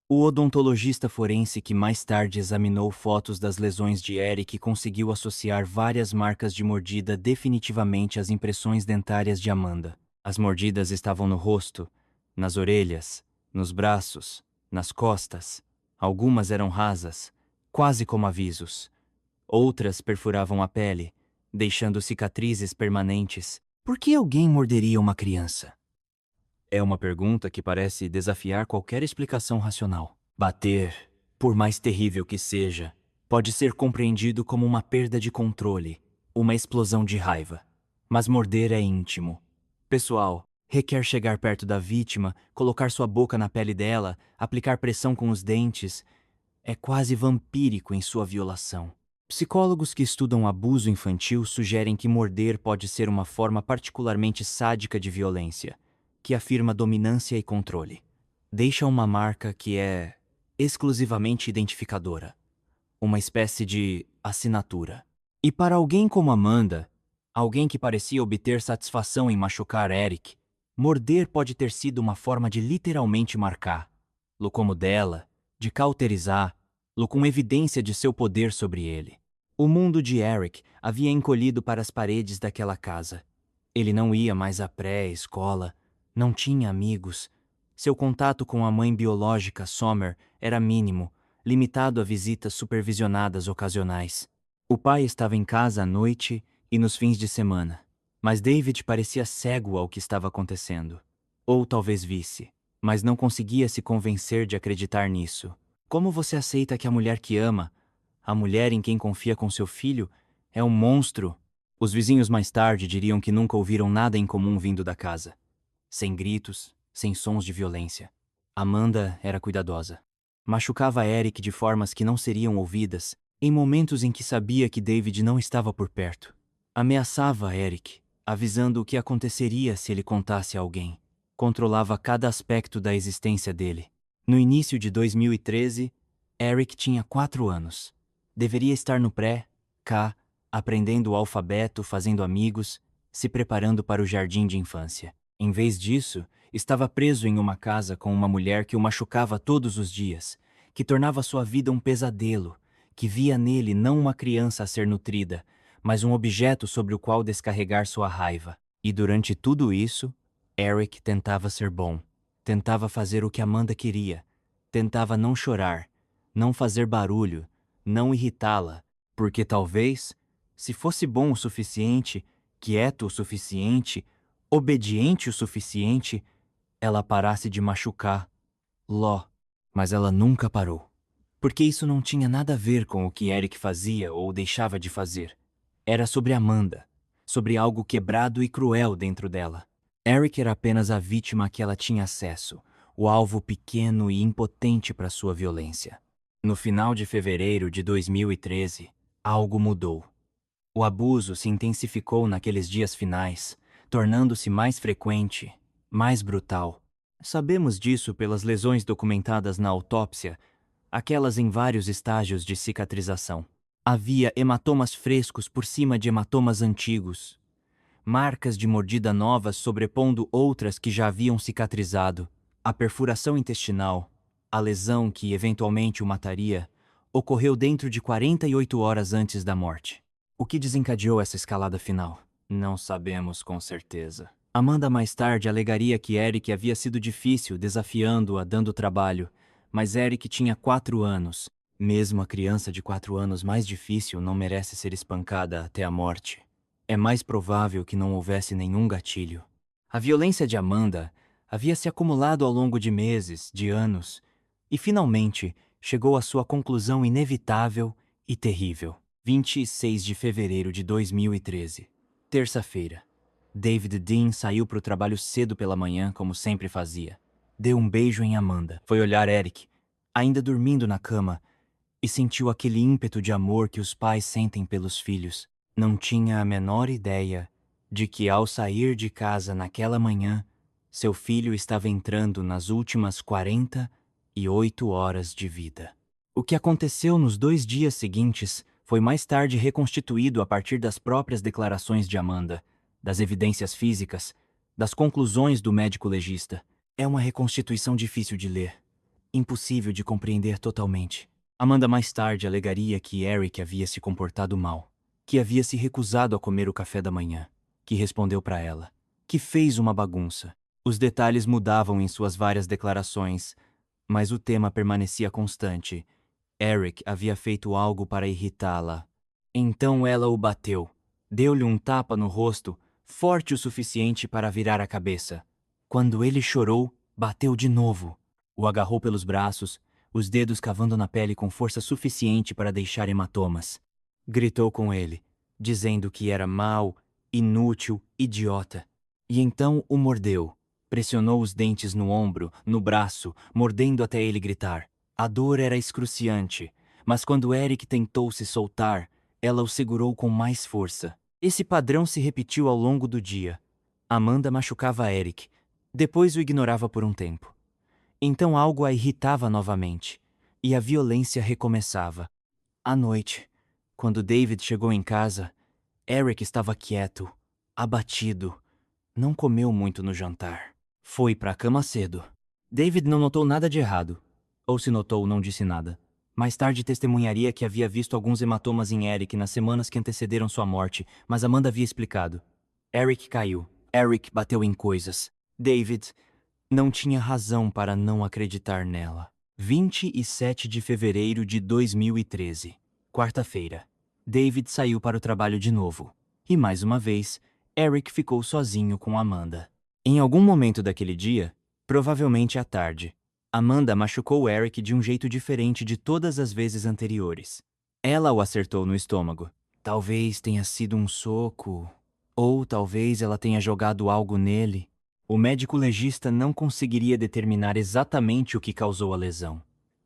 O odontologista forense que mais tarde examinou fotos das lesões de Eric conseguiu associar várias marcas de mordida definitivamente às impressões dentárias de Amanda. As mordidas estavam no rosto, nas orelhas, nos braços, nas costas. Algumas eram rasas, quase como avisos. Outras perfuravam a pele, deixando cicatrizes permanentes. Por que alguém morderia uma criança? É uma pergunta que parece desafiar qualquer explicação racional. Bater, por mais terrível que seja, pode ser compreendido como uma perda de controle, uma explosão de raiva. Mas morder é íntimo, pessoal. Requer chegar perto da vítima, colocar sua boca na pele dela, aplicar pressão com os dentes. É quase vampírico em sua violação. Psicólogos que estudam abuso infantil sugerem que morder pode ser uma forma particularmente sádica de violência, que afirma dominância e controle. Deixa uma marca que é exclusivamente identificadora, uma espécie de assinatura. E para alguém como Amanda, alguém que parecia obter satisfação em machucar Eric, morder pode ter sido uma forma de literalmente marcar-lo como dela, de cauterizá-lo com evidência de seu poder sobre ele. O mundo de Eric havia encolhido para as paredes daquela casa. Ele não ia mais à pré-escola, não tinha amigos. Seu contato com a mãe biológica, Sommer, era mínimo, limitado a visitas supervisionadas ocasionais. O pai estava em casa à noite e nos fins de semana. Mas David parecia cego ao que estava acontecendo. Ou talvez visse, mas não conseguia se convencer de acreditar nisso. Como você aceita que a mulher que ama, a mulher em quem confia com seu filho, é um monstro? Os vizinhos mais tarde diriam que nunca ouviram nada incomum vindo da casa. Sem gritos, sem sons de violência. Amanda era cuidadosa. Machucava Eric de formas que não seriam ouvidas, em momentos em que sabia que David não estava por perto. Ameaçava Eric, avisando o que aconteceria se ele contasse a alguém. Controlava cada aspecto da existência dele. No início de 2013, Eric tinha 4 anos. Deveria estar no pré-K, aprendendo o alfabeto, fazendo amigos, se preparando para o jardim de infância. Em vez disso, estava preso em uma casa com uma mulher que o machucava todos os dias, que tornava sua vida um pesadelo, que via nele não uma criança a ser nutrida, mas um objeto sobre o qual descarregar sua raiva. E durante tudo isso, Eric tentava ser bom, tentava fazer o que Amanda queria, tentava não chorar, não fazer barulho, não irritá-la, porque talvez, se fosse bom o suficiente, quieto o suficiente, obediente o suficiente, ela parasse de machucar Ló. Mas ela nunca parou. Porque isso não tinha nada a ver com o que Eric fazia ou deixava de fazer. Era sobre Amanda, sobre algo quebrado e cruel dentro dela. Eric era apenas a vítima a que ela tinha acesso, o alvo pequeno e impotente para sua violência. No final de fevereiro de 2013, algo mudou. O abuso se intensificou naqueles dias finais, tornando-se mais frequente, mais brutal. Sabemos disso pelas lesões documentadas na autópsia, aquelas em vários estágios de cicatrização. Havia hematomas frescos por cima de hematomas antigos, marcas de mordida novas sobrepondo outras que já haviam cicatrizado. A perfuração intestinal, a lesão que eventualmente o mataria, ocorreu dentro de 48 horas antes da morte. O que desencadeou essa escalada final? Não sabemos com certeza. Amanda mais tarde alegaria que Eric havia sido difícil, desafiando-a, dando trabalho, mas Eric tinha 4 anos. Mesmo a criança de 4 anos mais difícil não merece ser espancada até a morte. É mais provável que não houvesse nenhum gatilho. A violência de Amanda havia se acumulado ao longo de meses, de anos, e finalmente chegou à sua conclusão inevitável e terrível. 26 de fevereiro de 2013, terça-feira. David Dean saiu para o trabalho cedo pela manhã, como sempre fazia. Deu um beijo em Amanda. Foi olhar Eric, ainda dormindo na cama, e sentiu aquele ímpeto de amor que os pais sentem pelos filhos. Não tinha a menor ideia de que, ao sair de casa naquela manhã, seu filho estava entrando nas últimas 48 horas de vida. O que aconteceu nos 2 dias seguintes foi mais tarde reconstituído a partir das próprias declarações de Amanda, das evidências físicas, das conclusões do médico legista. É uma reconstituição difícil de ler, impossível de compreender totalmente. Amanda mais tarde alegaria que Eric havia se comportado mal, que havia se recusado a comer o café da manhã, que respondeu para ela, que fez uma bagunça. Os detalhes mudavam em suas várias declarações, mas o tema permanecia constante. Eric havia feito algo para irritá-la. Então ela o bateu. Deu-lhe um tapa no rosto, forte o suficiente para virar a cabeça. Quando ele chorou, bateu de novo. O agarrou pelos braços, os dedos cavando na pele com força suficiente para deixar hematomas. Gritou com ele, dizendo que era mau, inútil, idiota. E então o mordeu. Pressionou os dentes no ombro, no braço, mordendo até ele gritar. A dor era excruciante, mas quando Eric tentou se soltar, ela o segurou com mais força. Esse padrão se repetiu ao longo do dia. Amanda machucava Eric, depois o ignorava por um tempo. Então algo a irritava novamente, e a violência recomeçava. À noite, quando David chegou em casa, Eric estava quieto, abatido. Não comeu muito no jantar. Foi para a cama cedo. David não notou nada de errado. Ou se notou, não disse nada. Mais tarde testemunharia que havia visto alguns hematomas em Eric nas semanas que antecederam sua morte, mas Amanda havia explicado. Eric caiu. Eric bateu em coisas. David não tinha razão para não acreditar nela. 27 de fevereiro de 2013, quarta-feira. David saiu para o trabalho de novo. E mais uma vez, Eric ficou sozinho com Amanda. Em algum momento daquele dia, provavelmente à tarde, Amanda machucou Eric de um jeito diferente de todas as vezes anteriores. Ela o acertou no estômago. Talvez tenha sido um soco, ou talvez ela tenha jogado algo nele. O médico legista não conseguiria determinar exatamente o que causou a lesão,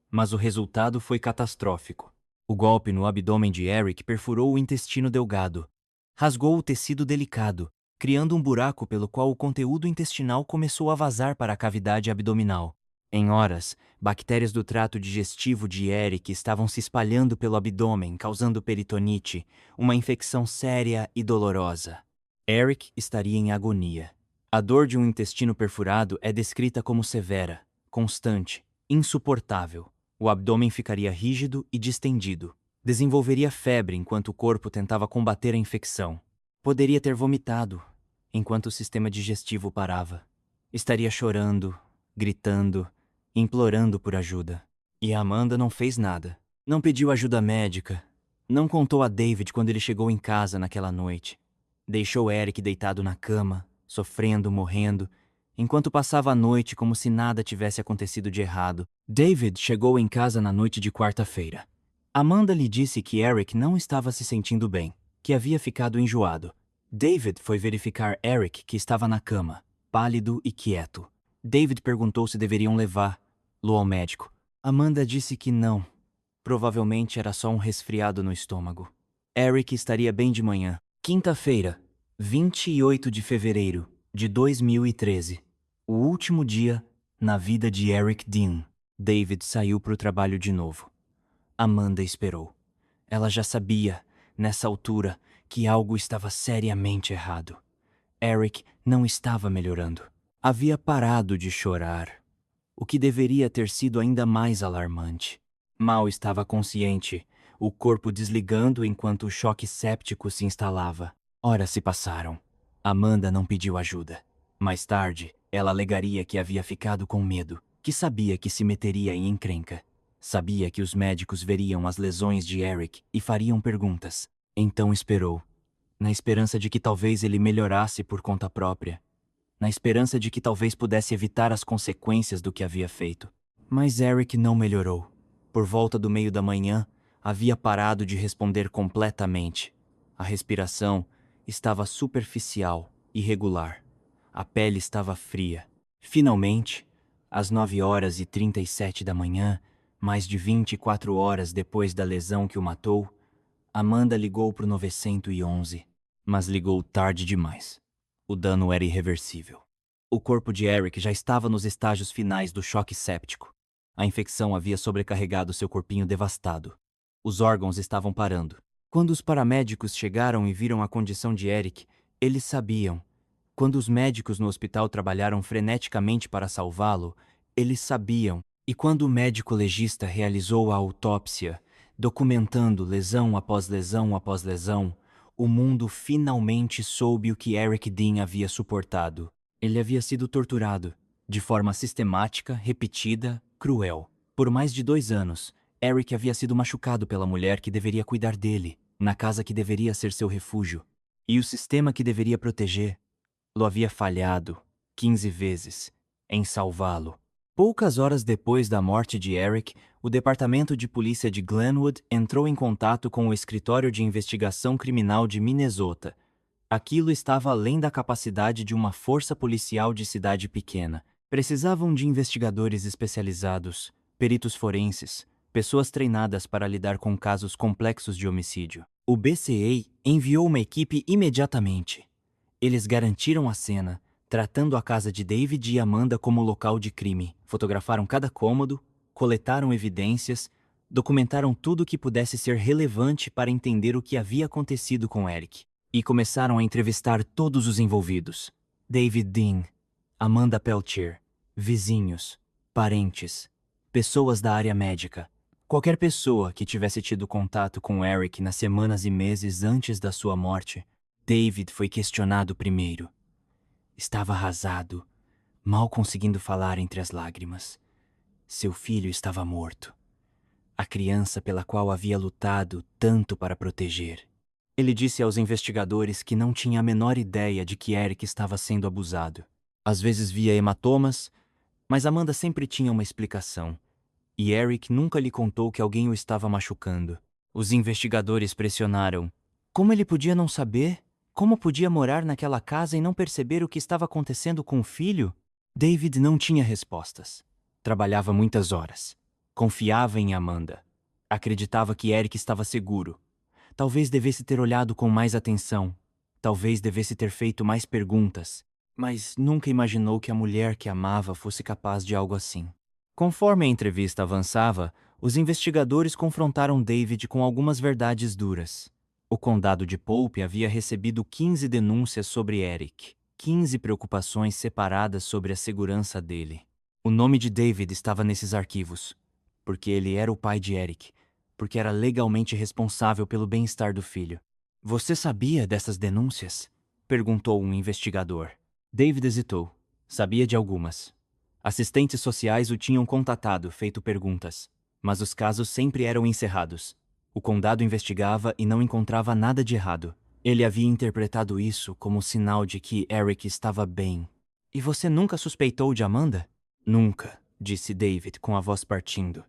mas o resultado foi catastrófico. O golpe no abdômen de Eric perfurou o intestino delgado, rasgou o tecido delicado, criando um buraco pelo qual o conteúdo intestinal começou a vazar para a cavidade abdominal. Em horas, bactérias do trato digestivo de Eric estavam se espalhando pelo abdômen, causando peritonite, uma infecção séria e dolorosa. Eric estaria em agonia. A dor de um intestino perfurado é descrita como severa, constante, insuportável. O abdômen ficaria rígido e distendido. Desenvolveria febre enquanto o corpo tentava combater a infecção. Poderia ter vomitado enquanto o sistema digestivo parava. Estaria chorando, gritando, implorando por ajuda. E a Amanda não fez nada. Não pediu ajuda médica. Não contou a David quando ele chegou em casa naquela noite. Deixou Eric deitado na cama, sofrendo, morrendo, enquanto passava a noite como se nada tivesse acontecido de errado. David chegou em casa na noite de quarta-feira. Amanda lhe disse que Eric não estava se sentindo bem, que havia ficado enjoado. David foi verificar Eric, que estava na cama, pálido e quieto. David perguntou se deveriam levá-lo ao médico. Amanda disse que não. Provavelmente era só um resfriado no estômago. Eric estaria bem de manhã. Quinta-feira, 28 de fevereiro de 2013. O último dia na vida de Eric Dean. David saiu para o trabalho de novo. Amanda esperou. Ela já sabia, nessa altura, que algo estava seriamente errado. Eric não estava melhorando. Havia parado de chorar, o que deveria ter sido ainda mais alarmante. Mal estava consciente, o corpo desligando enquanto o choque séptico se instalava. Horas se passaram. Amanda não pediu ajuda. Mais tarde, ela alegaria que havia ficado com medo, que sabia que se meteria em encrenca. Sabia que os médicos veriam as lesões de Eric e fariam perguntas. Então esperou, na esperança de que talvez ele melhorasse por conta própria, na esperança de que talvez pudesse evitar as consequências do que havia feito. Mas Eric não melhorou. Por volta do meio da manhã, havia parado de responder completamente. A respiração estava superficial, irregular. A pele estava fria. Finalmente, às 9h37 da manhã, mais de 24 horas depois da lesão que o matou, Amanda ligou para o 911, mas ligou tarde demais. O dano era irreversível. O corpo de Eric já estava nos estágios finais do choque séptico. A infecção havia sobrecarregado seu corpinho devastado. Os órgãos estavam parando. Quando os paramédicos chegaram e viram a condição de Eric, eles sabiam. Quando os médicos no hospital trabalharam freneticamente para salvá-lo, eles sabiam. E quando o médico legista realizou a autópsia, documentando lesão após lesão após lesão, o mundo finalmente soube o que Eric Dean havia suportado. Ele havia sido torturado, de forma sistemática, repetida, cruel. Por mais de 2 anos, Eric havia sido machucado pela mulher que deveria cuidar dele, na casa que deveria ser seu refúgio. E o sistema que deveria protegê-lo havia falhado, 15 vezes, em salvá-lo. Poucas horas depois da morte de Eric, o Departamento de Polícia de Glenwood entrou em contato com o Escritório de Investigação Criminal de Minnesota. Aquilo estava além da capacidade de uma força policial de cidade pequena. Precisavam de investigadores especializados, peritos forenses, pessoas treinadas para lidar com casos complexos de homicídio. O BCA enviou uma equipe imediatamente. Eles garantiram a cena, tratando a casa de David e Amanda como local de crime. Fotografaram cada cômodo, coletaram evidências, documentaram tudo o que pudesse ser relevante para entender o que havia acontecido com Eric. E começaram a entrevistar todos os envolvidos. David Dean, Amanda Peltier, vizinhos, parentes, pessoas da área médica. Qualquer pessoa que tivesse tido contato com Eric nas semanas e meses antes da sua morte. David foi questionado primeiro. Estava arrasado, mal conseguindo falar entre as lágrimas. Seu filho estava morto. A criança pela qual havia lutado tanto para proteger. Ele disse aos investigadores que não tinha a menor ideia de que Eric estava sendo abusado. Às vezes via hematomas, mas Amanda sempre tinha uma explicação. E Eric nunca lhe contou que alguém o estava machucando. Os investigadores pressionaram. Como ele podia não saber? Como podia morar naquela casa e não perceber o que estava acontecendo com o filho? David não tinha respostas. Trabalhava muitas horas. Confiava em Amanda. Acreditava que Eric estava seguro. Talvez devesse ter olhado com mais atenção. Talvez devesse ter feito mais perguntas. Mas nunca imaginou que a mulher que amava fosse capaz de algo assim. Conforme a entrevista avançava, os investigadores confrontaram David com algumas verdades duras. O condado de Pope havia recebido 15 denúncias sobre Eric. 15 preocupações separadas sobre a segurança dele. O nome de David estava nesses arquivos, porque ele era o pai de Eric, porque era legalmente responsável pelo bem-estar do filho. Você sabia dessas denúncias? Perguntou um investigador. David hesitou. Sabia de algumas. Assistentes sociais o tinham contatado, feito perguntas. Mas os casos sempre eram encerrados. O condado investigava e não encontrava nada de errado. Ele havia interpretado isso como sinal de que Eric estava bem. E você nunca suspeitou de Amanda? Nunca, disse David com a voz partindo.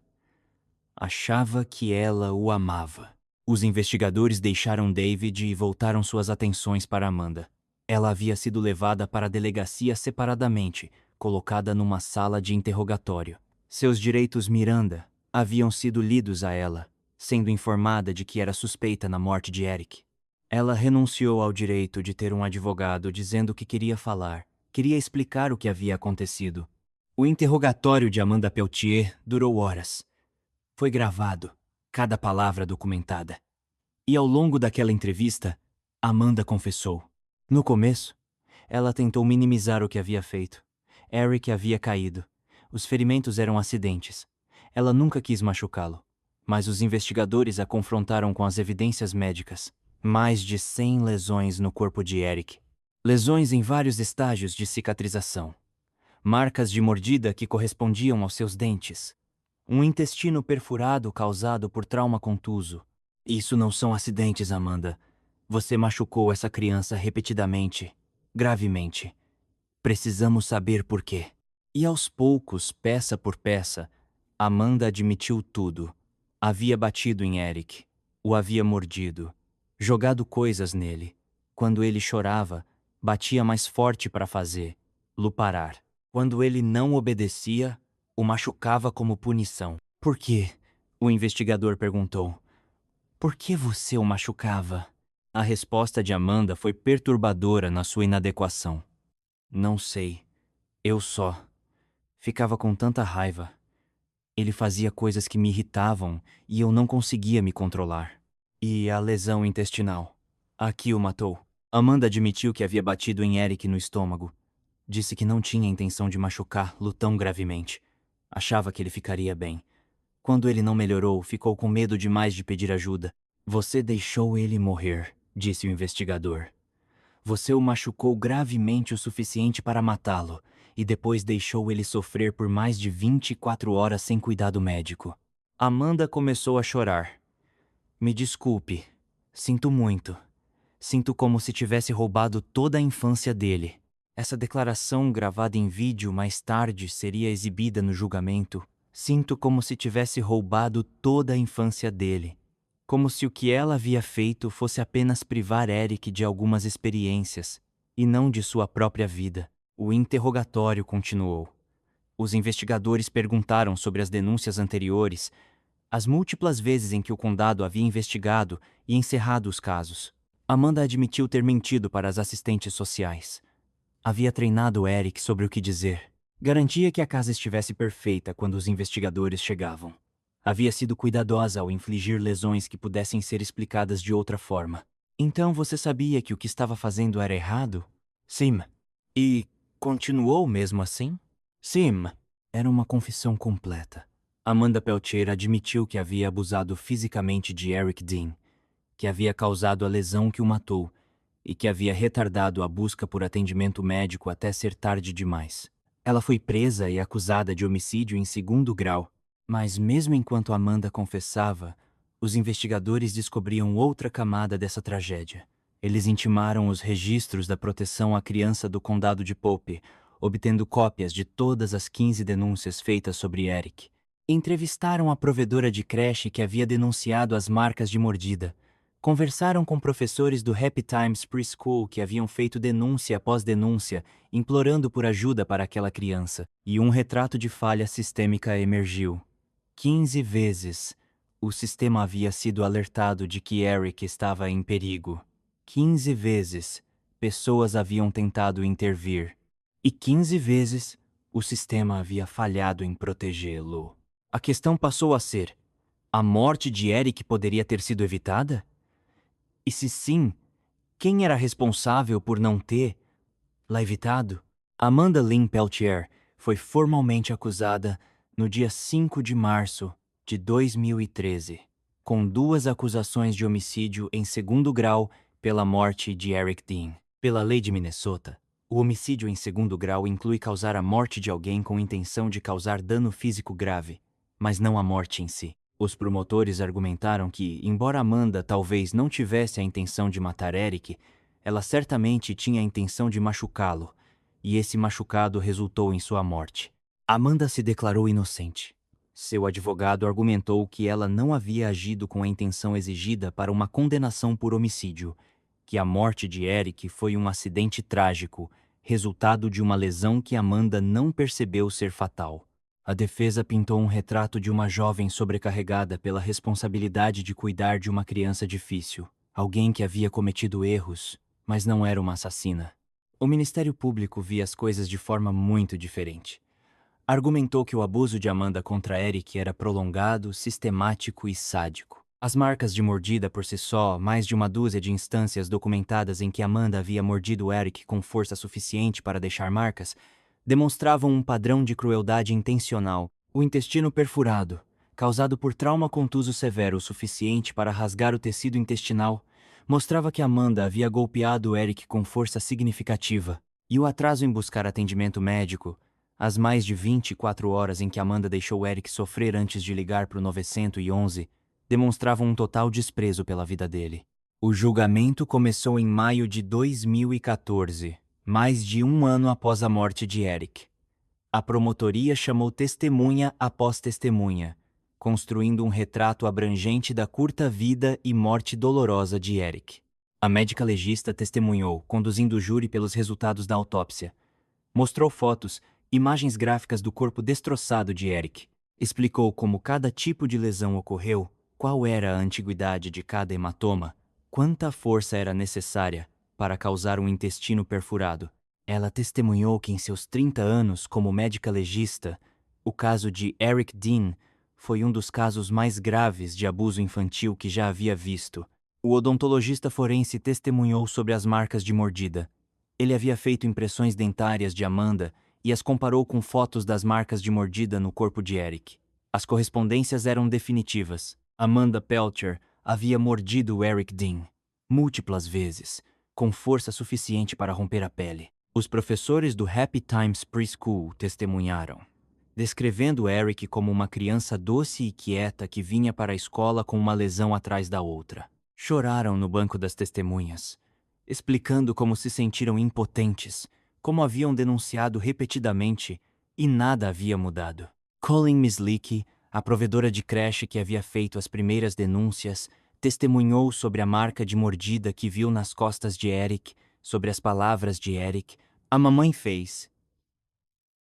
Achava que ela o amava. Os investigadores deixaram David e voltaram suas atenções para Amanda. Ela havia sido levada para a delegacia separadamente, colocada numa sala de interrogatório. Seus direitos Miranda haviam sido lidos a ela, sendo informada de que era suspeita na morte de Eric. Ela renunciou ao direito de ter um advogado dizendo que queria falar, queria explicar o que havia acontecido. O interrogatório de Amanda Peltier durou horas. Foi gravado, cada palavra documentada. E ao longo daquela entrevista, Amanda confessou. No começo, ela tentou minimizar o que havia feito. Eric havia caído. Os ferimentos eram acidentes. Ela nunca quis machucá-lo. Mas os investigadores a confrontaram com as evidências médicas. Mais de 100 lesões no corpo de Eric. Lesões em vários estágios de cicatrização. Marcas de mordida que correspondiam aos seus dentes. Um intestino perfurado causado por trauma contuso. Isso não são acidentes, Amanda. Você machucou essa criança repetidamente, gravemente. Precisamos saber por quê. E aos poucos, peça por peça, Amanda admitiu tudo. Havia batido em Eric, o havia mordido, jogado coisas nele. Quando ele chorava, batia mais forte para fazê-lo parar. Quando ele não obedecia, o machucava como punição. Por quê? O investigador perguntou. Por que você o machucava? A resposta de Amanda foi perturbadora na sua inadequação. Não sei. Eu só. Ficava com tanta raiva. Ele fazia coisas que me irritavam e eu não conseguia me controlar. E a lesão intestinal. Aqui o matou. Amanda admitiu que havia batido em Eric no estômago. Disse que não tinha intenção de machucá-lo tão gravemente. Achava que ele ficaria bem. Quando ele não melhorou, ficou com medo demais de pedir ajuda. Você deixou ele morrer, disse o investigador. Você o machucou gravemente o suficiente para matá-lo, e depois deixou ele sofrer por mais de 24 horas sem cuidado médico. Amanda começou a chorar. Me desculpe. Sinto muito. Sinto como se tivesse roubado toda a infância dele. Essa declaração, gravada em vídeo mais tarde, seria exibida no julgamento. Sinto como se tivesse roubado toda a infância dele. Como se o que ela havia feito fosse apenas privar Eric de algumas experiências, e não de sua própria vida. O interrogatório continuou. Os investigadores perguntaram sobre as denúncias anteriores, as múltiplas vezes em que o condado havia investigado e encerrado os casos. Amanda admitiu ter mentido para as assistentes sociais. Havia treinado Eric sobre o que dizer. Garantia que a casa estivesse perfeita quando os investigadores chegavam. Havia sido cuidadosa ao infligir lesões que pudessem ser explicadas de outra forma. Então você sabia que o que estava fazendo era errado? Sim. E continuou mesmo assim? Sim. Era uma confissão completa. Amanda Peltier admitiu que havia abusado fisicamente de Eric Dean, que havia causado a lesão que o matou e que havia retardado a busca por atendimento médico até ser tarde demais. Ela foi presa e acusada de homicídio em segundo grau. Mas mesmo enquanto Amanda confessava, os investigadores descobriam outra camada dessa tragédia. Eles intimaram os registros da proteção à criança do condado de Pope, obtendo cópias de todas as 15 denúncias feitas sobre Eric. Entrevistaram a provedora de creche que havia denunciado as marcas de mordida. Conversaram com professores do Happy Times Preschool que haviam feito denúncia após denúncia, implorando por ajuda para aquela criança. E um retrato de falha sistêmica emergiu. 15 vezes, o sistema havia sido alertado de que Eric estava em perigo. 15 vezes, pessoas haviam tentado intervir. E 15 vezes, o sistema havia falhado em protegê-lo. A questão passou a ser: a morte de Eric poderia ter sido evitada? E se sim, quem era responsável por não ter Lá evitado, Amanda Lynn Peltier foi formalmente acusada no dia 5 de março de 2013, com 2 acusações de homicídio em segundo grau pela morte de Eric Dean. Pela lei de Minnesota, o homicídio em segundo grau inclui causar a morte de alguém com intenção de causar dano físico grave, mas não a morte em si. Os promotores argumentaram que, embora Amanda talvez não tivesse a intenção de matar Eric, ela certamente tinha a intenção de machucá-lo, e esse machucado resultou em sua morte. Amanda se declarou inocente. Seu advogado argumentou que ela não havia agido com a intenção exigida para uma condenação por homicídio, que a morte de Eric foi um acidente trágico, resultado de uma lesão que Amanda não percebeu ser fatal. A defesa pintou um retrato de uma jovem sobrecarregada pela responsabilidade de cuidar de uma criança difícil, alguém que havia cometido erros, mas não era uma assassina. O Ministério Público via as coisas de forma muito diferente. Argumentou que o abuso de Amanda contra Eric era prolongado, sistemático e sádico. As marcas de mordida por si só, mais de uma dúzia de instâncias documentadas em que Amanda havia mordido Eric com força suficiente para deixar marcas, demonstravam um padrão de crueldade intencional. O intestino perfurado, causado por trauma contuso severo o suficiente para rasgar o tecido intestinal, mostrava que Amanda havia golpeado Eric com força significativa. E o atraso em buscar atendimento médico, as mais de 24 horas em que Amanda deixou Eric sofrer antes de ligar para o 911, demonstravam um total desprezo pela vida dele. O julgamento começou em maio de 2014, mais de um ano após a morte de Eric. A promotoria chamou testemunha após testemunha, construindo um retrato abrangente da curta vida e morte dolorosa de Eric. A médica legista testemunhou, conduzindo o júri pelos resultados da autópsia. Mostrou fotos, imagens gráficas do corpo destroçado de Eric. Explicou como cada tipo de lesão ocorreu, qual era a antiguidade de cada hematoma, quanta força era necessária para causar um intestino perfurado. Ela testemunhou que em seus 30 anos como médica legista, o caso de Eric Dean foi um dos casos mais graves de abuso infantil que já havia visto. O odontologista forense testemunhou sobre as marcas de mordida. Ele havia feito impressões dentárias de Amanda e as comparou com fotos das marcas de mordida no corpo de Eric. As correspondências eram definitivas. Amanda Peltier havia mordido Eric Dean múltiplas vezes, com força suficiente para romper a pele. Os professores do Happy Times Preschool testemunharam, descrevendo Eric como uma criança doce e quieta que vinha para a escola com uma lesão atrás da outra. Choraram no banco das testemunhas, explicando como se sentiram impotentes, como haviam denunciado repetidamente e nada havia mudado. Colin Mislick, a provedora de creche que havia feito as primeiras denúncias, testemunhou sobre a marca de mordida que viu nas costas de Eric, sobre as palavras de Eric. A mamãe fez.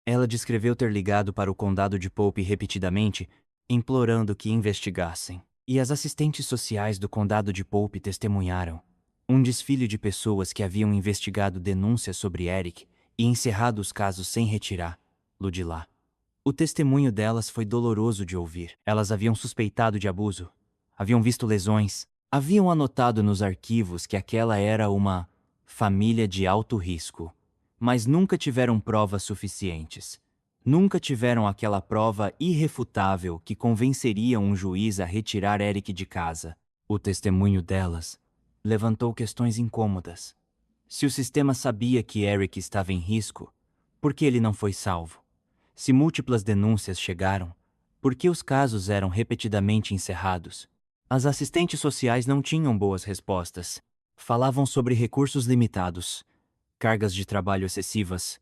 Ela descreveu ter ligado para o condado de Pope repetidamente, implorando que investigassem. E as assistentes sociais do condado de Pope testemunharam. Um desfile de pessoas que haviam investigado denúncias sobre Eric e encerrado os casos sem retirá-lo de lá. O testemunho delas foi doloroso de ouvir. Elas haviam suspeitado de abuso, haviam visto lesões, haviam anotado nos arquivos que aquela era uma família de alto risco, mas nunca tiveram provas suficientes. Nunca tiveram aquela prova irrefutável que convenceria um juiz a retirar Eric de casa. O testemunho delas levantou questões incômodas. Se o sistema sabia que Eric estava em risco, por que ele não foi salvo? Se múltiplas denúncias chegaram, por que os casos eram repetidamente encerrados? As assistentes sociais não tinham boas respostas. Falavam sobre recursos limitados, cargas de trabalho excessivas,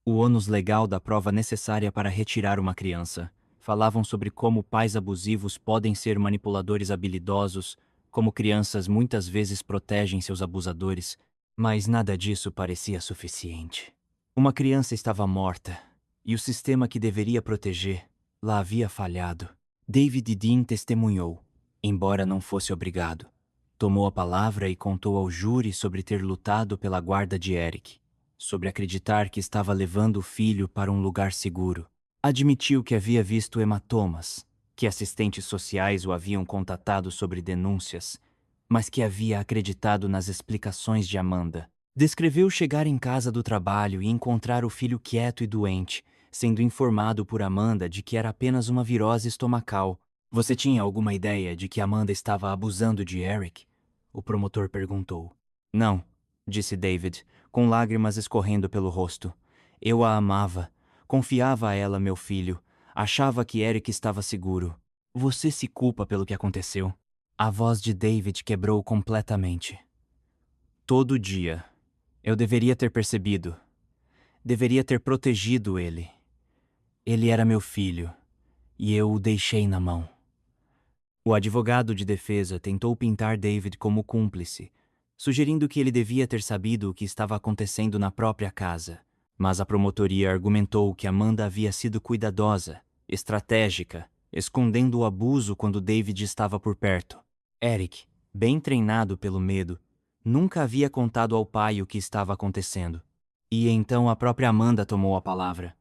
o ônus legal da prova necessária para retirar uma criança. Falavam sobre como pais abusivos podem ser manipuladores habilidosos, como crianças muitas vezes protegem seus abusadores, mas nada disso parecia suficiente. Uma criança estava morta, e o sistema que deveria proteger lá havia falhado. David Dean testemunhou, embora não fosse obrigado. Tomou a palavra e contou ao júri sobre ter lutado pela guarda de Eric, sobre acreditar que estava levando o filho para um lugar seguro. Admitiu que havia visto hematomas, que assistentes sociais o haviam contatado sobre denúncias, mas que havia acreditado nas explicações de Amanda. Descreveu chegar em casa do trabalho e encontrar o filho quieto e doente, sendo informado por Amanda de que era apenas uma virose estomacal. Você tinha alguma ideia de que Amanda estava abusando de Eric? O promotor perguntou. Não, disse David, com lágrimas escorrendo pelo rosto. Eu a amava. Confiava a ela meu filho. Achava que Eric estava seguro. Você se culpa pelo que aconteceu? A voz de David quebrou completamente. Todo dia. Eu deveria ter percebido. Deveria ter protegido ele. Ele era meu filho, e eu o deixei na mão. O advogado de defesa tentou pintar David como cúmplice, sugerindo que ele devia ter sabido o que estava acontecendo na própria casa. Mas a promotoria argumentou que Amanda havia sido cuidadosa, estratégica, escondendo o abuso quando David estava por perto. Eric, bem treinado pelo medo, nunca havia contado ao pai o que estava acontecendo. E então a própria Amanda tomou a palavra.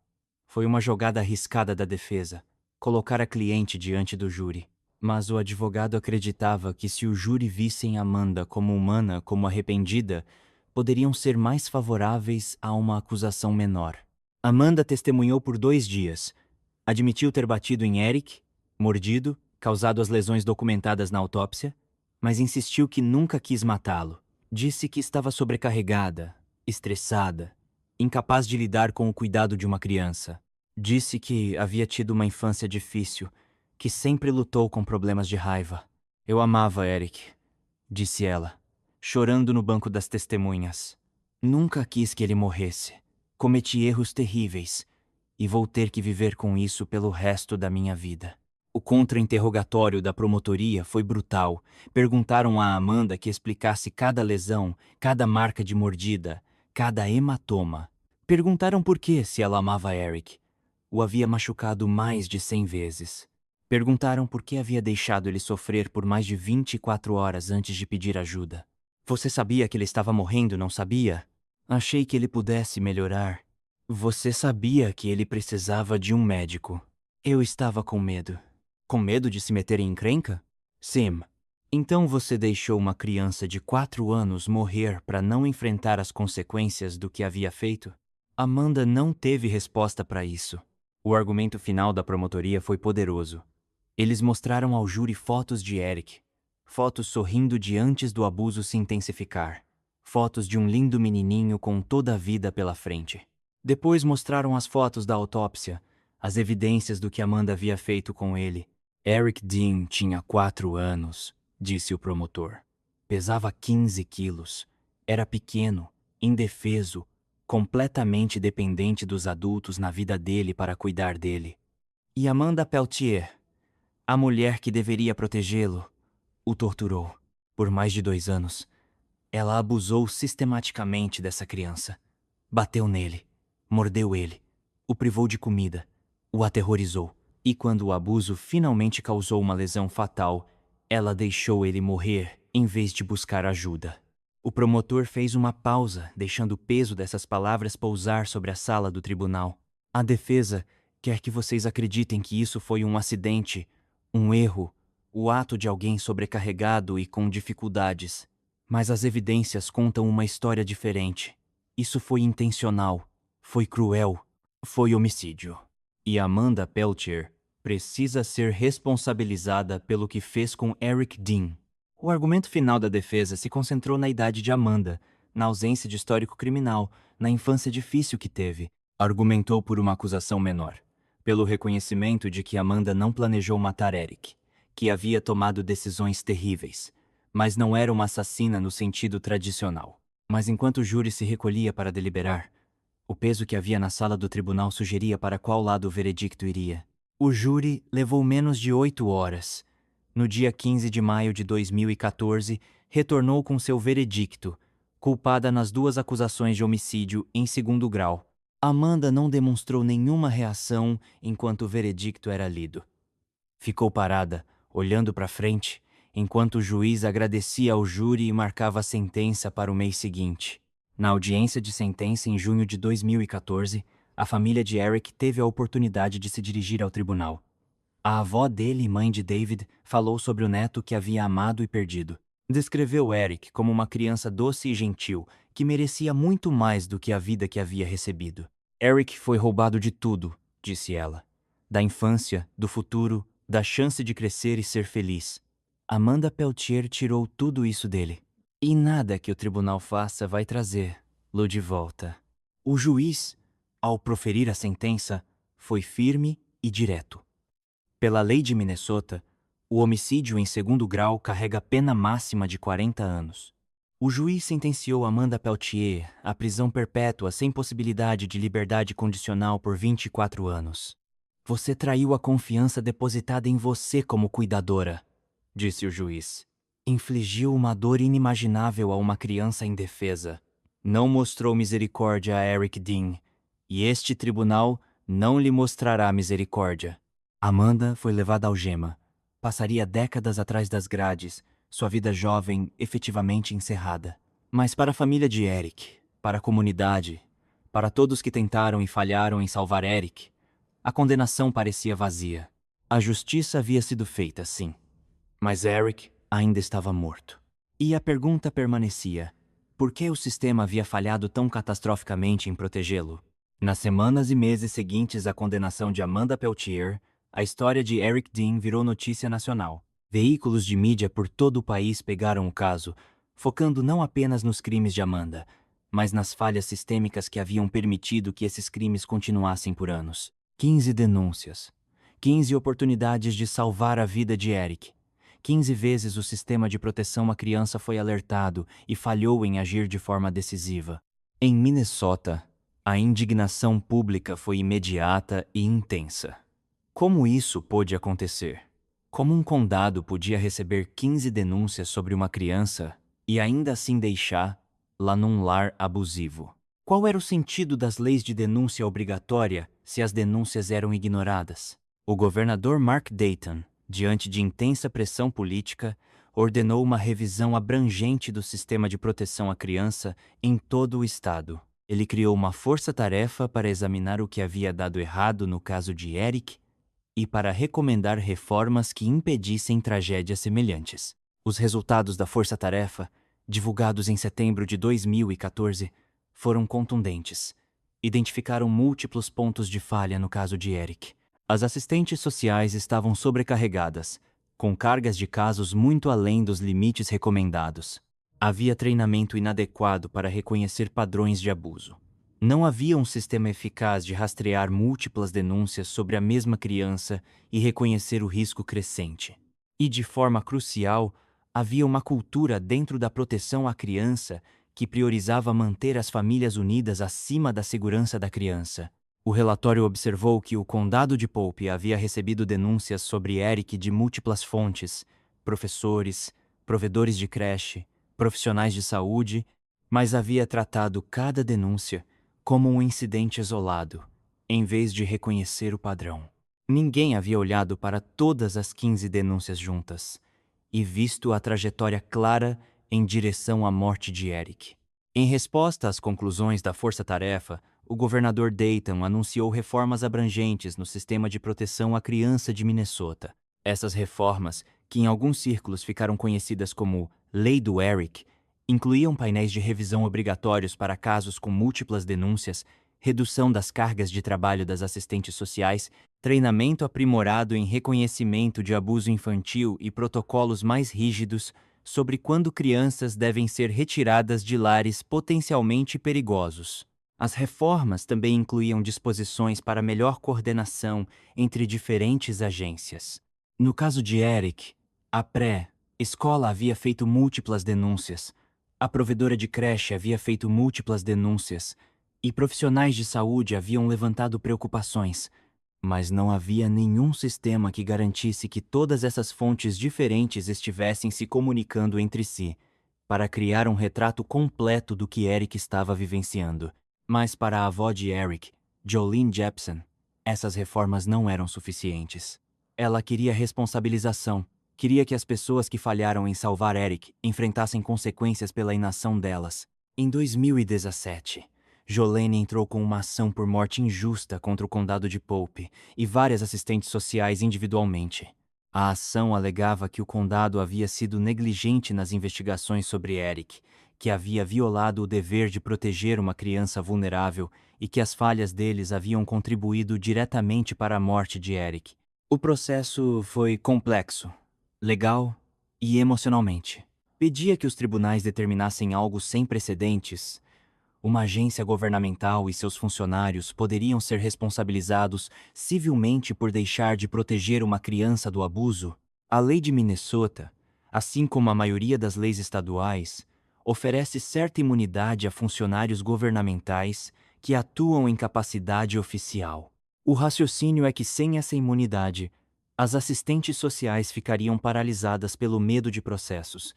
Foi uma jogada arriscada da defesa, colocar a cliente diante do júri. Mas o advogado acreditava que se o júri vissem Amanda como humana, como arrependida, poderiam ser mais favoráveis a uma acusação menor. Amanda testemunhou por 2 dias. Admitiu ter batido em Eric, mordido, causado as lesões documentadas na autópsia, mas insistiu que nunca quis matá-lo. Disse que estava sobrecarregada, estressada, incapaz de lidar com o cuidado de uma criança. Disse que havia tido uma infância difícil, que sempre lutou com problemas de raiva. Eu amava Eric, disse ela, chorando no banco das testemunhas. Nunca quis que ele morresse. Cometi erros terríveis e vou ter que viver com isso pelo resto da minha vida. O contra-interrogatório da promotoria foi brutal. Perguntaram a Amanda que explicasse cada lesão, cada marca de mordida, cada hematoma. Perguntaram por que, se ela amava Eric. O havia machucado mais de 100 vezes. Perguntaram por que havia deixado ele sofrer por mais de 24 horas antes de pedir ajuda. Você sabia que ele estava morrendo, não sabia? Achei que ele pudesse melhorar. Você sabia que ele precisava de um médico. Eu estava com medo. Com medo de se meter em encrenca? Sim. Então você deixou uma criança de 4 anos morrer para não enfrentar as consequências do que havia feito? Amanda não teve resposta para isso. O argumento final da promotoria foi poderoso. Eles mostraram ao júri fotos de Eric, fotos sorrindo de antes do abuso se intensificar, fotos de um lindo menininho com toda a vida pela frente. Depois mostraram as fotos da autópsia, as evidências do que Amanda havia feito com ele. Eric Dean tinha 4 anos, disse o promotor. Pesava 15 quilos. Era pequeno, indefeso, completamente dependente dos adultos na vida dele para cuidar dele. E Amanda Peltier, a mulher que deveria protegê-lo, o torturou. Por mais de 2 anos, ela abusou sistematicamente dessa criança. Bateu nele, mordeu ele, o privou de comida, o aterrorizou. E quando o abuso finalmente causou uma lesão fatal, ela deixou ele morrer em vez de buscar ajuda. O promotor fez uma pausa, deixando o peso dessas palavras pousar sobre a sala do tribunal. A defesa quer que vocês acreditem que isso foi um acidente, um erro, o ato de alguém sobrecarregado e com dificuldades. Mas as evidências contam uma história diferente. Isso foi intencional, foi cruel, foi homicídio. E Amanda Peltier precisa ser responsabilizada pelo que fez com Eric Dean. O argumento final da defesa se concentrou na idade de Amanda, na ausência de histórico criminal, na infância difícil que teve. Argumentou por uma acusação menor, pelo reconhecimento de que Amanda não planejou matar Eric, que havia tomado decisões terríveis, mas não era uma assassina no sentido tradicional. Mas enquanto o júri se recolhia para deliberar, o peso que havia na sala do tribunal sugeria para qual lado o veredicto iria. O júri levou menos de 8 horas. No dia 15 de maio de 2014, retornou com seu veredicto, culpada nas 2 acusações de homicídio em 2º grau. Amanda não demonstrou nenhuma reação enquanto o veredicto era lido. Ficou parada, olhando para frente, enquanto o juiz agradecia ao júri e marcava a sentença para o mês seguinte. Na audiência de sentença em junho de 2014, a família de Eric teve a oportunidade de se dirigir ao tribunal. A avó dele, mãe de David, falou sobre o neto que havia amado e perdido. Descreveu Eric como uma criança doce e gentil, que merecia muito mais do que a vida que havia recebido. Eric foi roubado de tudo, disse ela. Da infância, do futuro, da chance de crescer e ser feliz. Amanda Peltier tirou tudo isso dele. E nada que o tribunal faça vai trazê-lo de volta. O juiz, ao proferir a sentença, foi firme e direto. Pela lei de Minnesota, o homicídio em segundo grau carrega pena máxima de 40 anos. O juiz sentenciou Amanda Peltier à prisão perpétua sem possibilidade de liberdade condicional por 24 anos. Você traiu a confiança depositada em você como cuidadora, disse o juiz. Infligiu uma dor inimaginável a uma criança indefesa. Não mostrou misericórdia a Eric Dean, e este tribunal não lhe mostrará misericórdia. Amanda foi levada à algema. Passaria décadas atrás das grades, sua vida jovem efetivamente encerrada. Mas para a família de Eric, para a comunidade, para todos que tentaram e falharam em salvar Eric, a condenação parecia vazia. A justiça havia sido feita, sim. Mas Eric ainda estava morto. E a pergunta permanecia: por que o sistema havia falhado tão catastroficamente em protegê-lo? Nas semanas e meses seguintes à condenação de Amanda Peltier, a história de Eric Dean virou notícia nacional. Veículos de mídia por todo o país pegaram o caso, focando não apenas nos crimes de Amanda, mas nas falhas sistêmicas que haviam permitido que esses crimes continuassem por anos. 15 denúncias. 15 oportunidades de salvar a vida de Eric. 15 vezes o sistema de proteção à criança foi alertado e falhou em agir de forma decisiva. Em Minnesota, a indignação pública foi imediata e intensa. Como isso pôde acontecer? Como um condado podia receber 15 denúncias sobre uma criança e ainda assim deixá-la num lar abusivo? Qual era o sentido das leis de denúncia obrigatória se as denúncias eram ignoradas? O governador Mark Dayton, diante de intensa pressão política, ordenou uma revisão abrangente do sistema de proteção à criança em todo o estado. Ele criou uma força-tarefa para examinar o que havia dado errado no caso de Eric e para recomendar reformas que impedissem tragédias semelhantes. Os resultados da força-tarefa, divulgados em setembro de 2014, foram contundentes. Identificaram múltiplos pontos de falha no caso de Eric. As assistentes sociais estavam sobrecarregadas, com cargas de casos muito além dos limites recomendados. Havia treinamento inadequado para reconhecer padrões de abuso. Não havia um sistema eficaz de rastrear múltiplas denúncias sobre a mesma criança e reconhecer o risco crescente. E, de forma crucial, havia uma cultura dentro da proteção à criança que priorizava manter as famílias unidas acima da segurança da criança. O relatório observou que o condado de Pope havia recebido denúncias sobre Eric de múltiplas fontes, professores, provedores de creche, profissionais de saúde, mas havia tratado cada denúncia como um incidente isolado, em vez de reconhecer o padrão. Ninguém havia olhado para todas as 15 denúncias juntas e visto a trajetória clara em direção à morte de Eric. Em resposta às conclusões da força-tarefa, o governador Dayton anunciou reformas abrangentes no sistema de proteção à criança de Minnesota. Essas reformas, que em alguns círculos ficaram conhecidas como Lei do Eric, incluíam painéis de revisão obrigatórios para casos com múltiplas denúncias, redução das cargas de trabalho das assistentes sociais, treinamento aprimorado em reconhecimento de abuso infantil e protocolos mais rígidos sobre quando crianças devem ser retiradas de lares potencialmente perigosos. As reformas também incluíam disposições para melhor coordenação entre diferentes agências. No caso de Eric, a pré-escola havia feito múltiplas denúncias, a provedora de creche havia feito múltiplas denúncias e profissionais de saúde haviam levantado preocupações, mas não havia nenhum sistema que garantisse que todas essas fontes diferentes estivessem se comunicando entre si, para criar um retrato completo do que Eric estava vivenciando. Mas para a avó de Eric, Jolene Jepson, essas reformas não eram suficientes. Ela queria responsabilização, queria que as pessoas que falharam em salvar Eric enfrentassem consequências pela inação delas. Em 2017, Jolene entrou com uma ação por morte injusta contra o condado de Pope e várias assistentes sociais individualmente. A ação alegava que o condado havia sido negligente nas investigações sobre Eric, que havia violado o dever de proteger uma criança vulnerável e que as falhas deles haviam contribuído diretamente para a morte de Eric. O processo foi complexo, legal e emocionalmente. Pedia que os tribunais determinassem algo sem precedentes. Uma agência governamental e seus funcionários poderiam ser responsabilizados civilmente por deixar de proteger uma criança do abuso. A lei de Minnesota, assim como a maioria das leis estaduais, oferece certa imunidade a funcionários governamentais que atuam em capacidade oficial. O raciocínio é que, sem essa imunidade, as assistentes sociais ficariam paralisadas pelo medo de processos,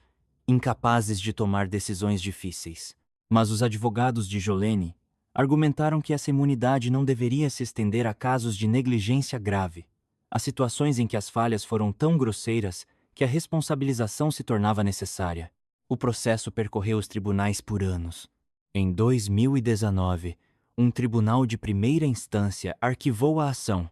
incapazes de tomar decisões difíceis. Mas os advogados de Jolene argumentaram que essa imunidade não deveria se estender a casos de negligência grave, a situações em que as falhas foram tão grosseiras que a responsabilização se tornava necessária. O processo percorreu os tribunais por anos. Em 2019, um tribunal de primeira instância arquivou a ação,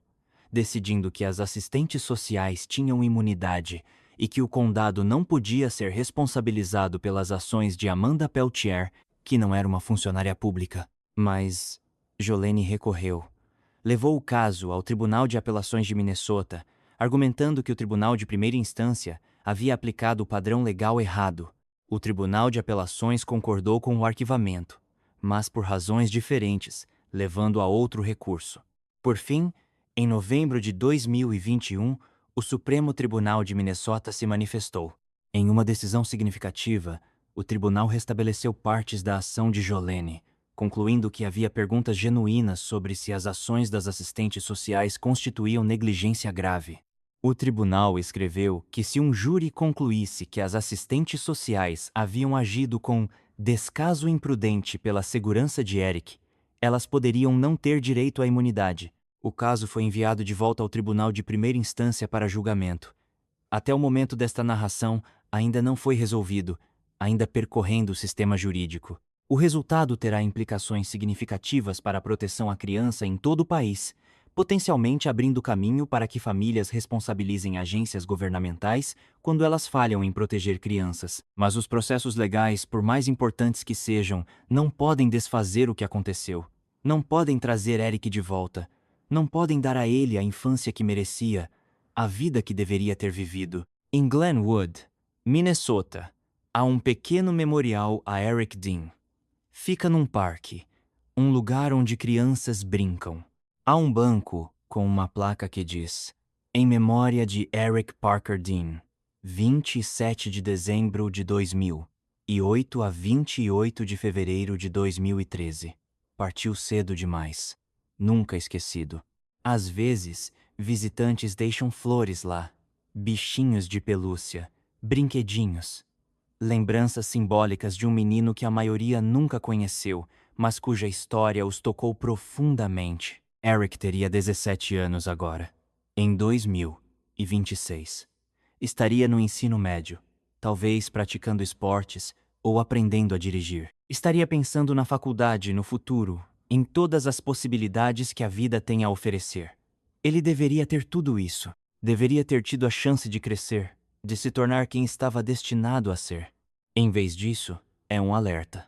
decidindo que as assistentes sociais tinham imunidade e que o condado não podia ser responsabilizado pelas ações de Amanda Peltier, que não era uma funcionária pública. Mas Jolene recorreu. Levou o caso ao Tribunal de Apelações de Minnesota, argumentando que o Tribunal de Primeira Instância havia aplicado o padrão legal errado. O Tribunal de Apelações concordou com o arquivamento, mas por razões diferentes, levando a outro recurso. Por fim, em novembro de 2021, o Supremo Tribunal de Minnesota se manifestou. Em uma decisão significativa, o tribunal restabeleceu partes da ação de Jolene, concluindo que havia perguntas genuínas sobre se as ações das assistentes sociais constituíam negligência grave. O tribunal escreveu que se um júri concluísse que as assistentes sociais haviam agido com descaso imprudente pela segurança de Eric, elas poderiam não ter direito à imunidade. O caso foi enviado de volta ao Tribunal de Primeira Instância para julgamento. Até o momento desta narração, ainda não foi resolvido, ainda percorrendo o sistema jurídico. O resultado terá implicações significativas para a proteção à criança em todo o país, potencialmente abrindo caminho para que famílias responsabilizem agências governamentais quando elas falham em proteger crianças. Mas os processos legais, por mais importantes que sejam, não podem desfazer o que aconteceu. Não podem trazer Eric de volta. Não podem dar a ele a infância que merecia, a vida que deveria ter vivido. Em Glenwood, Minnesota, há um pequeno memorial a Eric Dean. Fica num parque, um lugar onde crianças brincam. Há um banco com uma placa que diz: em memória de Eric Parker Dean, 27 de dezembro de 2000 e 8 a 28 de fevereiro de 2013. Partiu cedo demais. Nunca esquecido. Às vezes, visitantes deixam flores lá, bichinhos de pelúcia, brinquedinhos. Lembranças simbólicas de um menino que a maioria nunca conheceu, mas cuja história os tocou profundamente. Eric teria 17 anos agora, em 2026. Estaria no ensino médio, talvez praticando esportes ou aprendendo a dirigir. Estaria pensando na faculdade, no futuro, em todas as possibilidades que a vida tem a oferecer. Ele deveria ter tudo isso. Deveria ter tido a chance de crescer, de se tornar quem estava destinado a ser. Em vez disso, é um alerta.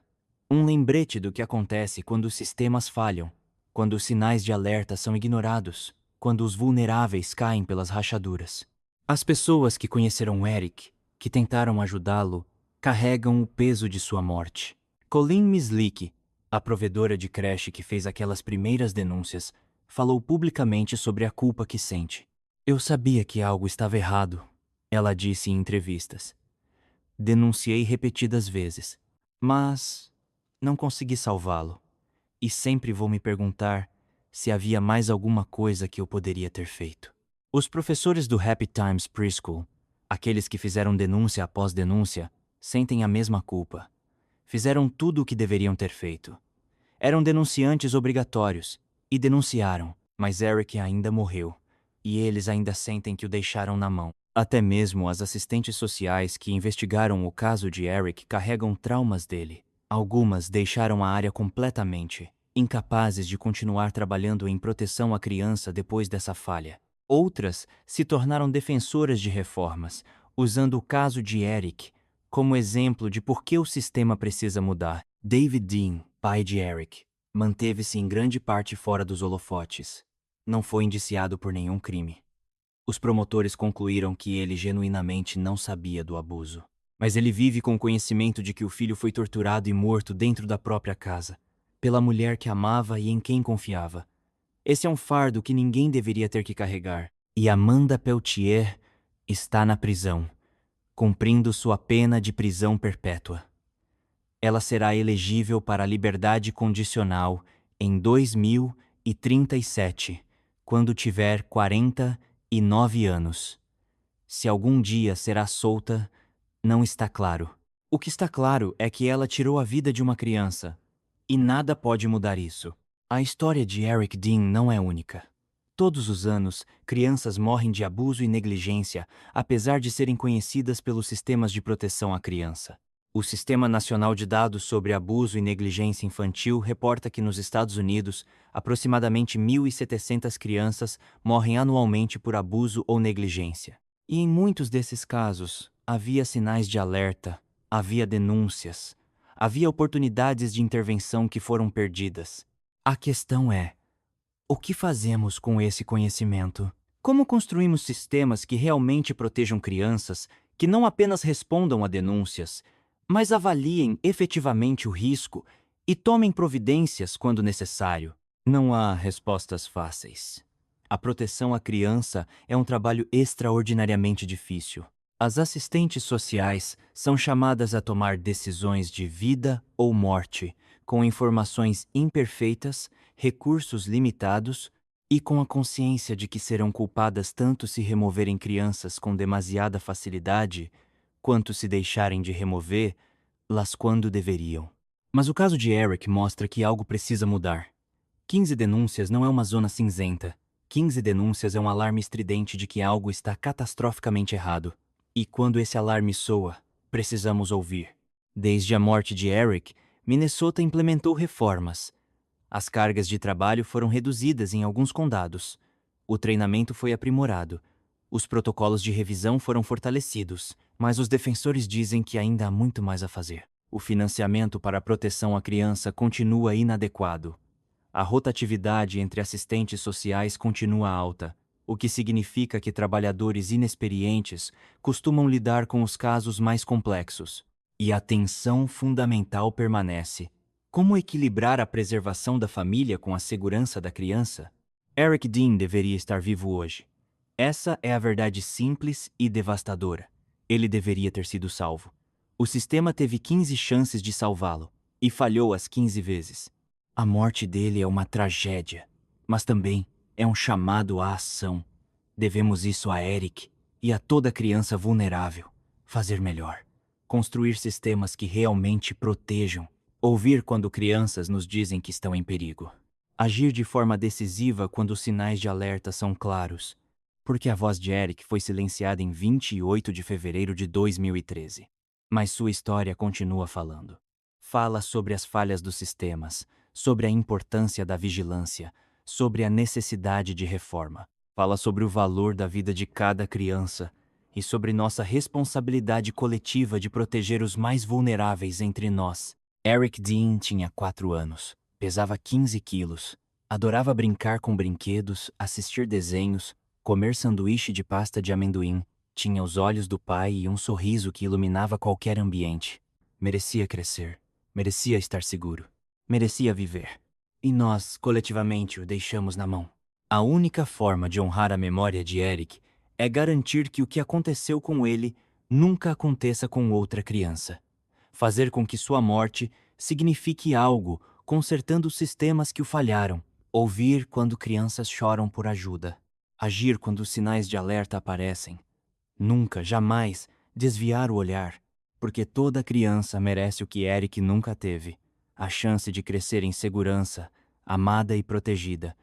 Um lembrete do que acontece quando os sistemas falham, quando os sinais de alerta são ignorados, quando os vulneráveis caem pelas rachaduras. As pessoas que conheceram Eric, que tentaram ajudá-lo, carregam o peso de sua morte. Colleen Mislick, a provedora de creche que fez aquelas primeiras denúncias, falou publicamente sobre a culpa que sente. Eu sabia que algo estava errado, ela disse em entrevistas. Denunciei repetidas vezes, mas não consegui salvá-lo. E sempre vou me perguntar se havia mais alguma coisa que eu poderia ter feito. Os professores do Happy Times Preschool, aqueles que fizeram denúncia após denúncia, sentem a mesma culpa. Fizeram tudo o que deveriam ter feito. Eram denunciantes obrigatórios e denunciaram, mas Eric ainda morreu, e eles ainda sentem que o deixaram na mão. Até mesmo as assistentes sociais que investigaram o caso de Eric carregam traumas dele. Algumas deixaram a área completamente, incapazes de continuar trabalhando em proteção à criança depois dessa falha. Outras se tornaram defensoras de reformas, usando o caso de Eric como exemplo de por que o sistema precisa mudar. David Dean, pai de Eric, manteve-se em grande parte fora dos holofotes. Não foi indiciado por nenhum crime. Os promotores concluíram que ele genuinamente não sabia do abuso. Mas ele vive com o conhecimento de que o filho foi torturado e morto dentro da própria casa, pela mulher que amava e em quem confiava. Esse é um fardo que ninguém deveria ter que carregar. E Amanda Peltier está na prisão, cumprindo sua pena de prisão perpétua. Ela será elegível para a liberdade condicional em 2037, quando tiver 49 anos. Se algum dia será solta, não está claro. O que está claro é que ela tirou a vida de uma criança, e nada pode mudar isso. A história de Eric Dean não é única. Todos os anos, crianças morrem de abuso e negligência, apesar de serem conhecidas pelos sistemas de proteção à criança. O Sistema Nacional de Dados sobre Abuso e Negligência Infantil reporta que nos Estados Unidos, aproximadamente 1.700 crianças morrem anualmente por abuso ou negligência. E em muitos desses casos, havia sinais de alerta, havia denúncias, havia oportunidades de intervenção que foram perdidas. A questão é: o que fazemos com esse conhecimento? Como construímos sistemas que realmente protejam crianças, que não apenas respondam a denúncias, mas avaliem efetivamente o risco e tomem providências quando necessário? Não há respostas fáceis. A proteção à criança é um trabalho extraordinariamente difícil. As assistentes sociais são chamadas a tomar decisões de vida ou morte, com informações imperfeitas, recursos limitados e com a consciência de que serão culpadas tanto se removerem crianças com demasiada facilidade, quanto se deixarem de removê-las quando deveriam. Mas o caso de Eric mostra que algo precisa mudar. 15 denúncias não é uma zona cinzenta. 15 denúncias é um alarme estridente de que algo está catastroficamente errado. E quando esse alarme soa, precisamos ouvir. Desde a morte de Eric, Minnesota implementou reformas. As cargas de trabalho foram reduzidas em alguns condados. O treinamento foi aprimorado. Os protocolos de revisão foram fortalecidos, mas os defensores dizem que ainda há muito mais a fazer. O financiamento para a proteção à criança continua inadequado. A rotatividade entre assistentes sociais continua alta, o que significa que trabalhadores inexperientes costumam lidar com os casos mais complexos. E a tensão fundamental permanece. Como equilibrar a preservação da família com a segurança da criança? Eric Dean deveria estar vivo hoje. Essa é a verdade simples e devastadora. Ele deveria ter sido salvo. O sistema teve 15 chances de salvá-lo, e falhou as 15 vezes. A morte dele é uma tragédia, mas também é um chamado à ação. Devemos isso a Eric e a toda criança vulnerável. Fazer melhor. Construir sistemas que realmente protejam. Ouvir quando crianças nos dizem que estão em perigo. Agir de forma decisiva quando os sinais de alerta são claros. Porque a voz de Eric foi silenciada em 28 de fevereiro de 2013. Mas sua história continua falando. Fala sobre as falhas dos sistemas, sobre a importância da vigilância, sobre a necessidade de reforma. Fala sobre o valor da vida de cada criança e sobre nossa responsabilidade coletiva de proteger os mais vulneráveis entre nós. Eric Dean tinha 4 anos, pesava 15 quilos, adorava brincar com brinquedos, assistir desenhos, comer sanduíche de pasta de amendoim, tinha os olhos do pai e um sorriso que iluminava qualquer ambiente. Merecia crescer, merecia estar seguro. Merecia viver. E nós, coletivamente, o deixamos na mão. A única forma de honrar a memória de Eric é garantir que o que aconteceu com ele nunca aconteça com outra criança. Fazer com que sua morte signifique algo, consertando os sistemas que o falharam. Ouvir quando crianças choram por ajuda. Agir quando os sinais de alerta aparecem. Nunca, jamais, desviar o olhar, porque toda criança merece o que Eric nunca teve. A chance de crescer em segurança, amada e protegida.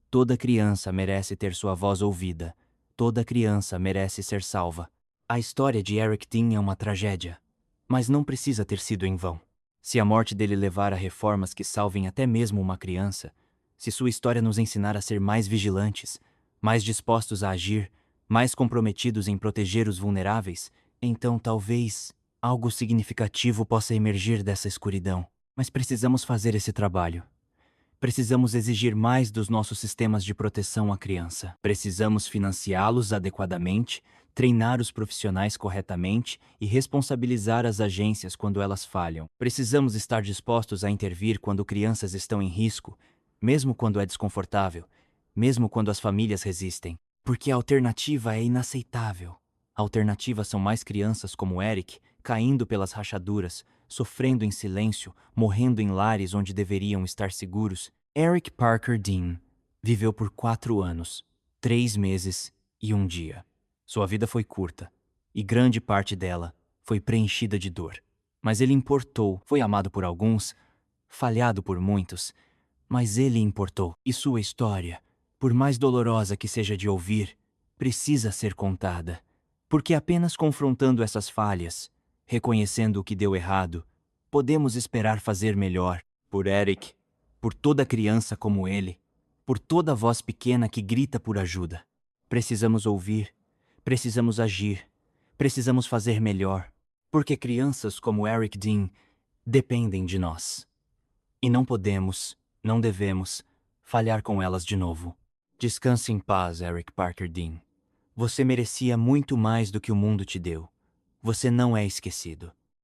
Toda criança merece ter sua voz ouvida. Toda criança merece ser salva. A história de Eric Dean é uma tragédia, mas não precisa ter sido em vão. Se a morte dele levar a reformas que salvem até mesmo uma criança, se sua história nos ensinar a ser mais vigilantes, mais dispostos a agir, mais comprometidos em proteger os vulneráveis, então talvez algo significativo possa emergir dessa escuridão. Mas precisamos fazer esse trabalho. Precisamos exigir mais dos nossos sistemas de proteção à criança. Precisamos financiá-los adequadamente, treinar os profissionais corretamente e responsabilizar as agências quando elas falham. Precisamos estar dispostos a intervir quando crianças estão em risco, mesmo quando é desconfortável, mesmo quando as famílias resistem. Porque a alternativa é inaceitável. A alternativa são mais crianças como Eric caindo pelas rachaduras, sofrendo em silêncio, morrendo em lares onde deveriam estar seguros. Eric Parker Dean viveu por 4 anos, 3 meses e 1 dia. Sua vida foi curta, e grande parte dela foi preenchida de dor. Mas ele importou, foi amado por alguns, falhado por muitos, mas ele importou. E sua história, por mais dolorosa que seja de ouvir, precisa ser contada. Porque apenas confrontando essas falhas, reconhecendo o que deu errado, podemos esperar fazer melhor. Por Eric, por toda criança como ele, por toda voz pequena que grita por ajuda. Precisamos ouvir, precisamos agir, precisamos fazer melhor, porque crianças como Eric Dean dependem de nós. E não podemos, não devemos, falhar com elas de novo. Descanse em paz, Eric Parker Dean. Você merecia muito mais do que o mundo te deu. Você não é esquecido.